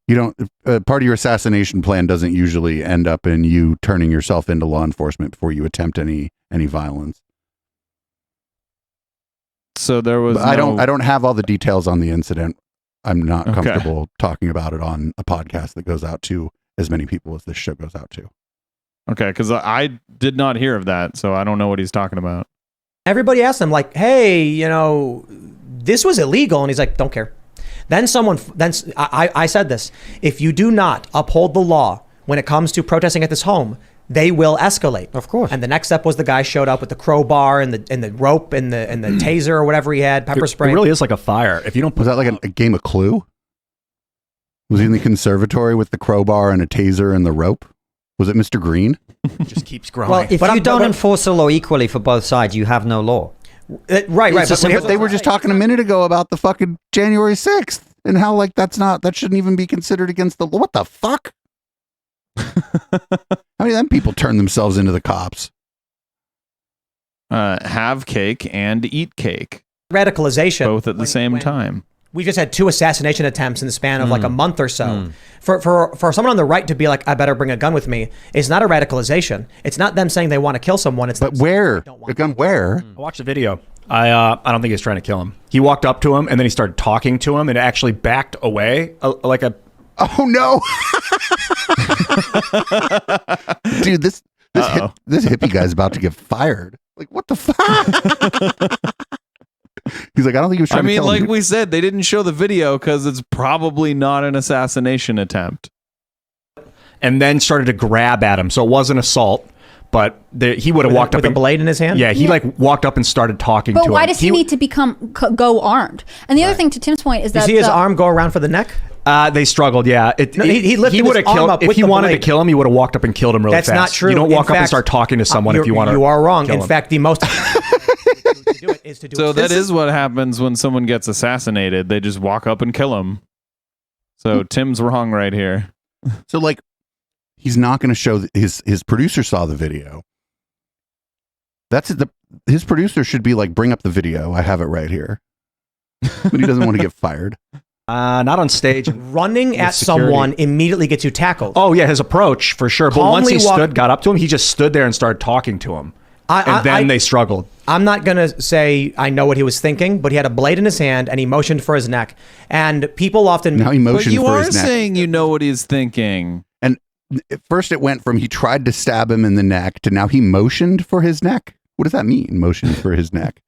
You don't, part of your assassination plan doesn't usually end up in you turning yourself into law enforcement before you attempt any violence. So there was. I don't have all the details on the incident. I'm not comfortable talking about it on a podcast that goes out to as many people as this show goes out to. Okay, because I did not hear of that, so I don't know what he's talking about. Everybody asked him, like, hey, this was illegal. And he's like, don't care. Then I said this, if you do not uphold the law when it comes to protesting at this home, they will escalate. Of course. And the next step was the guy showed up with the crowbar and the rope and the taser or whatever he had, pepper spray. It really is like a fire. If you don't Was that like a game of Clue? Was he in the conservatory with the crowbar and a taser and the rope? Was it Mr. Green? it just keeps growing. Well, if you don't enforce the law equally for both sides, you have no law. Right. But they were just talking a minute ago about the fucking January 6th and how like that shouldn't even be considered against the law. What the fuck? How many of them people turn themselves into the cops? Have cake and eat cake. Radicalization. Both at the same time. We just had 2 assassination attempts in the span of like a month or so. For someone on the right to be like, I better bring a gun with me, it's not a radicalization. It's not them saying they want to kill someone. It's but where? A gun where? I watched the video. I don't think he was trying to kill him. He walked up to him and then he started talking to him and actually backed away like a. Oh no! Dude, this hippie guy's about to get fired. Like, what the fuck? He's like, I don't think he was trying to kill him. Like we said, they didn't show the video because it's probably not an assassination attempt. And then started to grab at him. So it was an assault, but he would have walked up with a blade in his hand. Yeah, he like walked up and started talking to him. But why does he need to go armed? And the other thing, to Tim's point, is that you see his arm go around for the neck? They struggled, yeah. He lifted his arm up if with he the wanted blade. to kill him, he would have walked up and killed him really fast. That's not true. You don't walk up and start talking to someone if you want to. You are wrong. kill In him. fact, the most to do it is to do So it. that is what happens when someone gets assassinated. They just walk up and kill him. So Tim's wrong right here. So like, he's not going to show his producer saw the video. His producer should be like, bring up the video. I have it right here. But he doesn't want to get fired. Not on stage. Running at someone immediately gets you tackled. Oh yeah, his approach for sure. But once he got up to him, he just stood there and started talking to him. And then they struggled. I'm not going to say I know what he was thinking, but he had a blade in his hand and he motioned for his neck. And people often... Now he motioned for his neck. You are saying you know what he's thinking. And at first it went from he tried to stab him in the neck to now he motioned for his neck. What does that mean, motioned for his neck?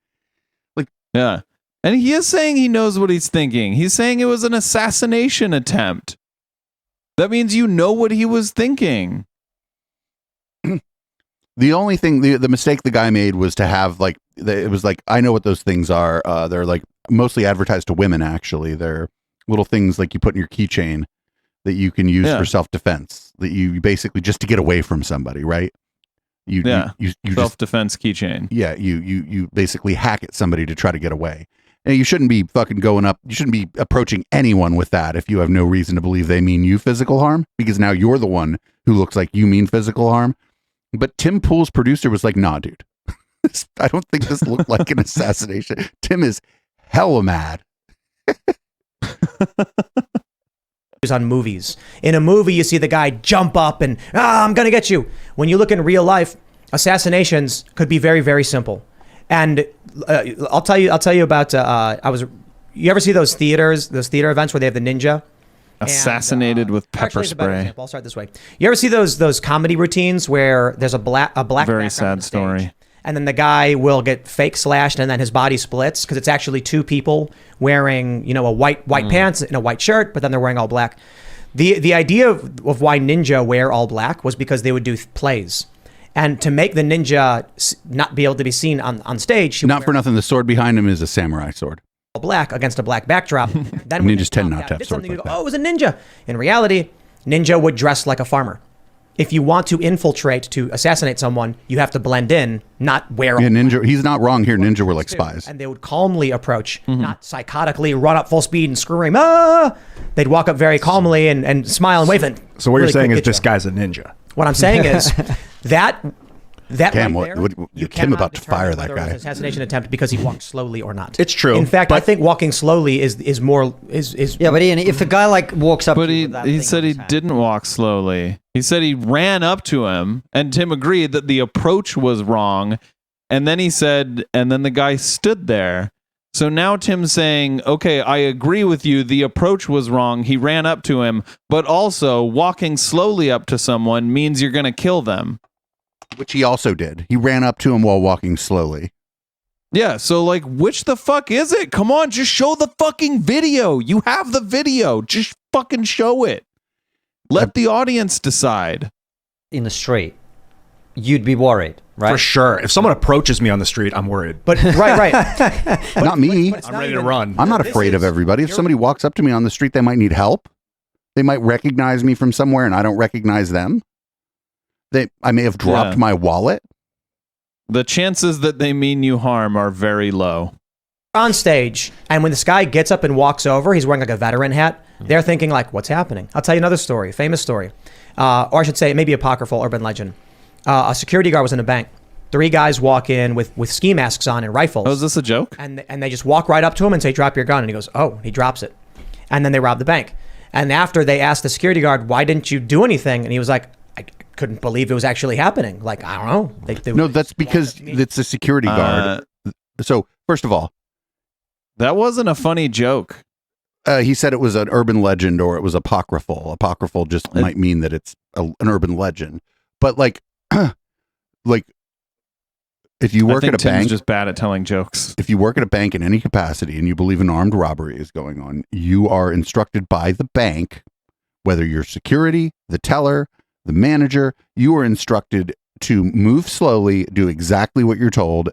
Like, yeah. And he is saying he knows what he's thinking. He's saying it was an assassination attempt. That means you know what he was thinking. The only thing, the mistake the guy made was to have like, it was like, I know what those things are. They're like mostly advertised to women, actually. They're little things like you put in your keychain that you can use for self-defense, that you basically just to get away from somebody, right? You self-defense keychain. Yeah, you basically hack at somebody to try to get away. And you shouldn't be fucking going up. You shouldn't be approaching anyone with that if you have no reason to believe they mean you physical harm, because now you're the one who looks like you mean physical harm. But Tim Pool's producer was like, nah, dude, I don't think this looked like an assassination. Tim is hella mad. On movies. In a movie, you see the guy jump up and, I'm going to get you. When you look in real life, assassinations could be very, very simple. And I'll tell you about, you ever see those theater events where they have the ninja? Assassinated with pepper spray. I'll start this way. You ever see those comedy routines where there's a black very sad story, and then the guy will get fake slashed and then his body splits because it's actually 2 people wearing a white pants and a white shirt, but then they're wearing all black. The idea of why ninja wear all black was because they would do plays. And to make the ninja not be able to be seen on stage, Not for nothing, the sword behind him is a samurai sword. all black against a black backdrop. Then when Ninjas they tend popped not out to and have did swords something, you like go, that. oh, it was a ninja. In reality, ninja would dress like a farmer. If you want to infiltrate to assassinate someone, you have to blend in, not wear all Yeah, ninja. He's not wrong here. Ninja were like too. spies. And they would calmly approach, not psychotically run up full speed and scream, ah! They'd walk up very calmly and smile and wave. And So what really you're saying quick is get this you. guy's a ninja. What I'm saying is that Damn, right what- there, Tim cannot about to determine fire that whether it was guy. an assassination attempt because he walked slowly or not. It's true, In fact, I but- think walking slowly is more is Yeah, but Ian, if a guy like walks up But to you he with that he thing said on he his hand- didn't walk slowly. He said he ran up to him, and Tim agreed that the approach was wrong. And then he said, and then the guy stood there. So now Tim's saying, okay, I agree with you. The approach was wrong. He ran up to him, but also walking slowly up to someone means you're going to kill them. Which he also did. He ran up to him while walking slowly. Yeah, so like, which the fuck is it? Come on, just show the fucking video. You have the video. Just fucking show it. Let the audience decide. in the street, you'd be worried, right? For sure. If someone approaches me on the street, I'm worried. But right. Not me. But it's I'm not ready to even- run. I'm not This afraid of is- everybody. If somebody walks up to me on the street, they might need help. They might recognize me from somewhere and I don't recognize them. I may have dropped Yeah. my wallet. The chances that they mean you harm are very low. on stage, and when this guy gets up and walks over, he's wearing like a veteran hat. They're thinking like, "What's happening?" I'll tell you another story, famous story, or I should say, maybe apocryphal urban legend. A security guard was in a bank. 3 guys walk in with ski masks on and rifles, Oh, is this a joke? and they just walk right up to him and say, "Drop your gun," and he goes, "Oh," he drops it, and then they rob the bank. And after they asked the security guard, "Why didn't you do anything?" and he was like, "I couldn't believe it was actually happening. Like, I don't know." No, that's because it's a security guard. So, first of all, That wasn't a funny joke. he said it was an urban legend or it was apocryphal. Apocryphal just might mean that it's an urban legend. But like, like if you I work think at a Tim's bank, just bad at telling jokes. if you work at a bank in any capacity and you believe an armed robbery is going on, you are instructed by the bank, whether you're security, the teller, the manager, you are instructed to move slowly, do exactly what you're told,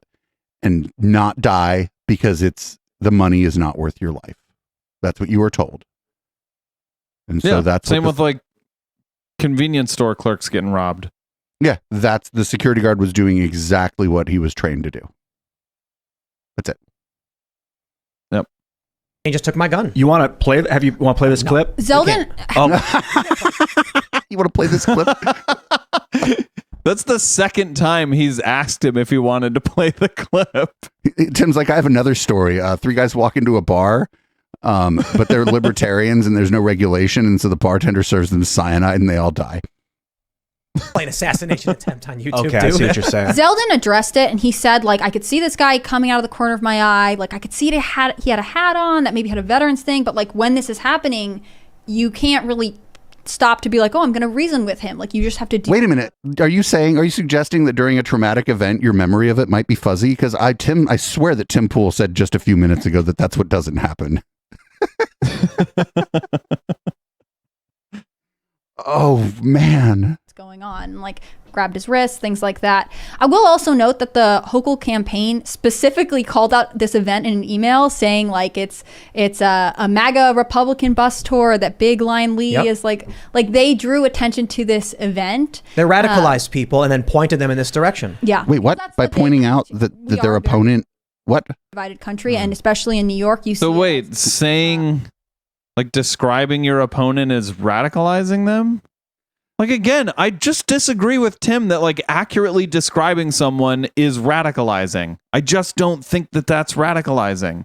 and not die because the money is not worth your life. That's what you were told. And so that's same what with like convenience store clerks getting robbed. yeah, that's the security guard was doing exactly what he was trained to do. That's it. He just took my gun. You want to play? Want to play this clip? Zeldin, You want to play this clip? That's the second time he's asked him if he wanted to play the clip. Tim's like, I have another story. 3 guys walk into a bar, but they're libertarians and there's no regulation. And so the bartender serves them cyanide and they all die. An assassination attempt on YouTube. Okay, I see what you're saying. Zeldin addressed it and he said, like, I could see this guy coming out of the corner of my eye. Like, I could see he had a hat on that maybe had a veterans thing. But like, when this is happening, you can't really stop to be like, oh, I'm going to reason with him. Like, you just have to deal. Wait a minute. Are you suggesting that during a traumatic event, your memory of it might be fuzzy? Because I swear that Tim Pool said just a few minutes ago that that's what doesn't happen. Oh, man. Going on, and like grabbed his wrist, things like that. I will also note that the Hochul campaign specifically called out this event in an email saying like it's a MAGA Republican bus tour, that Big Line Lee Yep. is like they drew attention to this event. They radicalized people and then pointed them in this direction. Yeah. Wait, what? That's By the thing. pointing out We that are their a very opponent, what? divided country, and especially in New York, you So see. wait, saying like describing your opponent as radicalizing them? Like again, I just disagree with Tim that like accurately describing someone is radicalizing. I just don't think that that's radicalizing.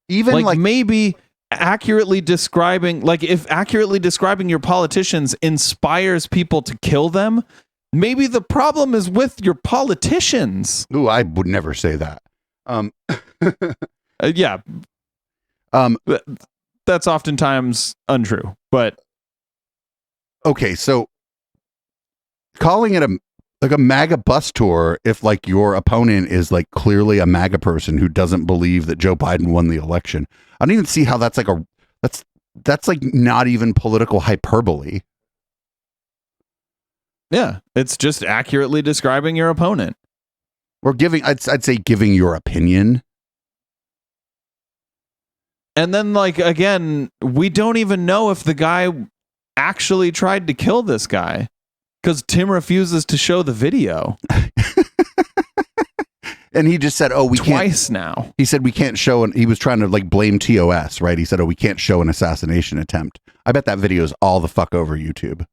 Even Like like maybe accurately describing, like if accurately describing your politicians inspires people to kill them, maybe the problem is with your politicians. ooh, I would never say that. Yeah, th- that's oftentimes untrue. But Okay, so calling it a MAGA bus tour, if like your opponent is like clearly a MAGA person who doesn't believe that Joe Biden won the election, I don't even see how that's That's like not even political hyperbole. Yeah, it's just accurately describing your opponent. Or I'd say giving your opinion. And then, like, again, we don't even know if the guy actually tried to kill this guy because Tim refuses to show the video. And he just said, "Oh, we can't." Twice now. He said we can't show. And he was trying to like blame TOS, right? He said, "Oh, we can't show an assassination attempt." I bet that video is all the fuck over YouTube.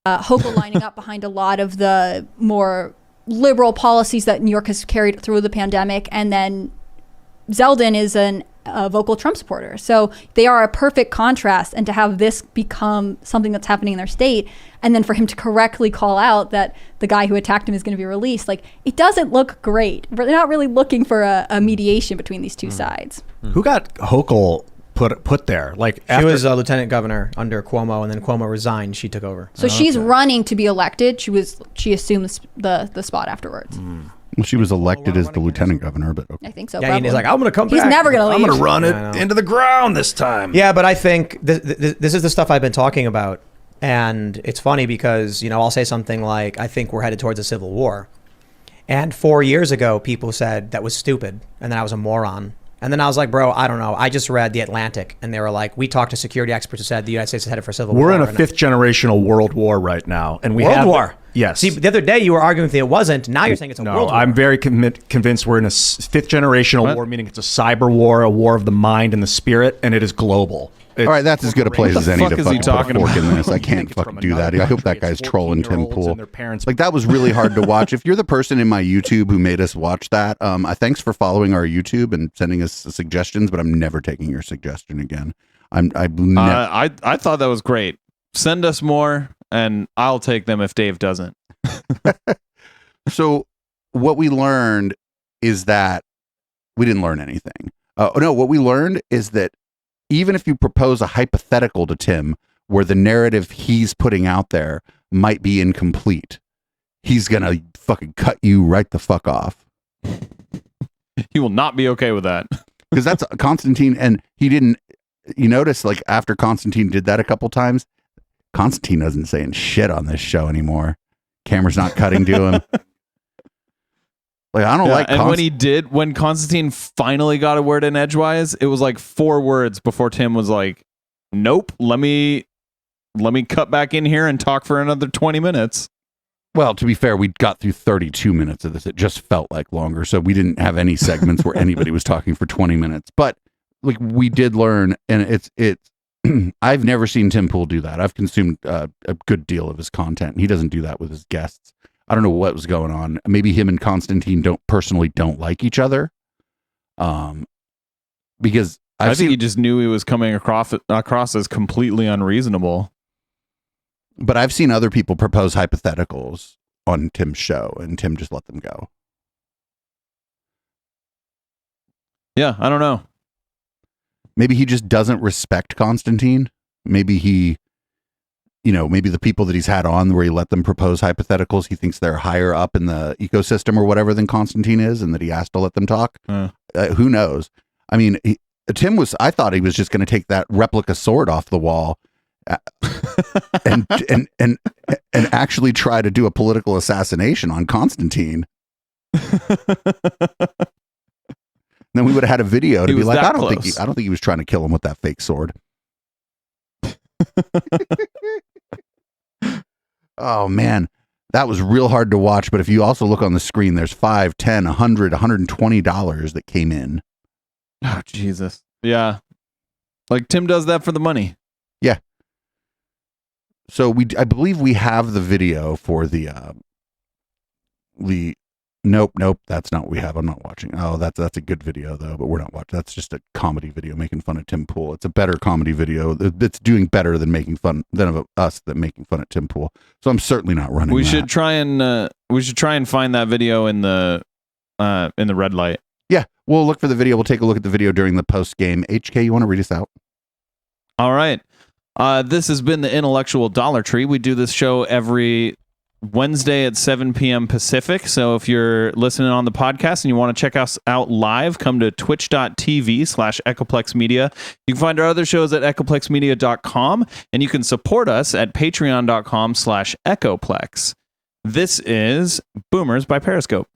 Hochul lining up behind a lot of the more liberal policies that New York has carried through the pandemic, and then Zeldin is a vocal Trump supporter. So they are a perfect contrast, and to have this become something that's happening in their state, and then for him to correctly call out that the guy who attacked him is going to be released, like, it doesn't look great. They're not really looking for a mediation between these two sides. Who got Hochul put there? Like, She was a lieutenant governor under Cuomo, and then Cuomo resigned. She took over. So she's running to be elected. She assumed the spot afterwards. Well, she was elected as the lieutenant governor, but okay. I think so. Yeah, and he's like, I'm going to come He's back. never going to leave. I'm going to run it into the ground this time. Yeah, but I think this is the stuff I've been talking about. And it's funny because, I'll say something like, I think we're headed towards a civil war. And 4 years ago, people said that was stupid. And then I was a moron. And then I was like, bro, I don't know. I just read The Atlantic, and they were like, we talked to security experts who said the United States is headed for civil war. We're in a fifth generational world war right now. And we World have war? Yes. See, the other day you were arguing that it wasn't. Now you're saying it's a world war. I'm very convinced we're in a fifth generational war, meaning it's a cyber war, a war of the mind and the spirit, and it is global. All right, that's as good a place as any to fuck is he fucking put a talking fork in about? this. I can't fucking do that. I hope that guy's trolling Tim Pool. Like, that was really hard to watch. If you're the person in my YouTube who made us watch that, thanks for following our YouTube and sending us suggestions, but I'm never taking your suggestion again. I thought that was great. Send us more, and I'll take them if Dave doesn't. So what we learned is that we didn't learn anything. What we learned is that even if you propose a hypothetical to Tim where the narrative he's putting out there might be incomplete, he's going to fucking cut you right the fuck off. He will not be okay with that. Because that's Constantine, and he didn't, you notice, like, after Constantine did that a couple times, Constantine doesn't saying shit on this show anymore. Camera's not cutting to him. Like, I don't like. And when Constantine finally got a word in edgewise, it was like 4 words before Tim was like, "Nope, let me cut back in here and talk for another 20 minutes." Well, to be fair, we got through 32 minutes of this. It just felt like longer, so we didn't have any segments where anybody was talking for 20 minutes. But like, we did learn, and it's. I've never seen Tim Pool do that. I've consumed a good deal of his content. He doesn't do that with his guests. I don't know what was going on. Maybe him and Constantine don't like each other. Because I think he just knew he was coming across as completely unreasonable. But I've seen other people propose hypotheticals on Tim's show, and Tim just let them go. Yeah, I don't know. Maybe he just doesn't respect Constantine. Maybe he, maybe the people that he's had on where he let them propose hypotheticals, he thinks they're higher up in the ecosystem or whatever than Constantine is, and that he has to let them talk. Who knows? I mean, I thought he was just going to take that replica sword off the wall and actually try to do a political assassination on Constantine. Then we would have had a video to be like, I don't think he was trying to kill him with that fake sword. Oh man, that was real hard to watch. But if you also look on the screen, there's $5, $10, $100, $120 that came in. Oh Jesus. Yeah. Like, Tim does that for the money. Yeah. So I believe we have the video for the Nope, that's not what we have. I'm not watching. Oh, that's a good video though, but we're not watching. That's just a comedy video making fun of Tim Pool. It's a better comedy video. It's doing better than making fun of us than making fun of Tim Pool. So I'm certainly not running. We should try and find that video in the red light. Yeah, we'll look for the video. We'll take a look at the video during the post game. HK, you want to read us out? All right. This has been the Intellectual Dollar Tree. We do this show every Wednesday at 7 p.m. Pacific. So if you're listening on the podcast and you want to check us out live, come to twitch.tv/Echoplex Media. You can find our other shows at echoplexmedia.com, and you can support us at patreon.com/Echoplex. This is Boomers by Periscope.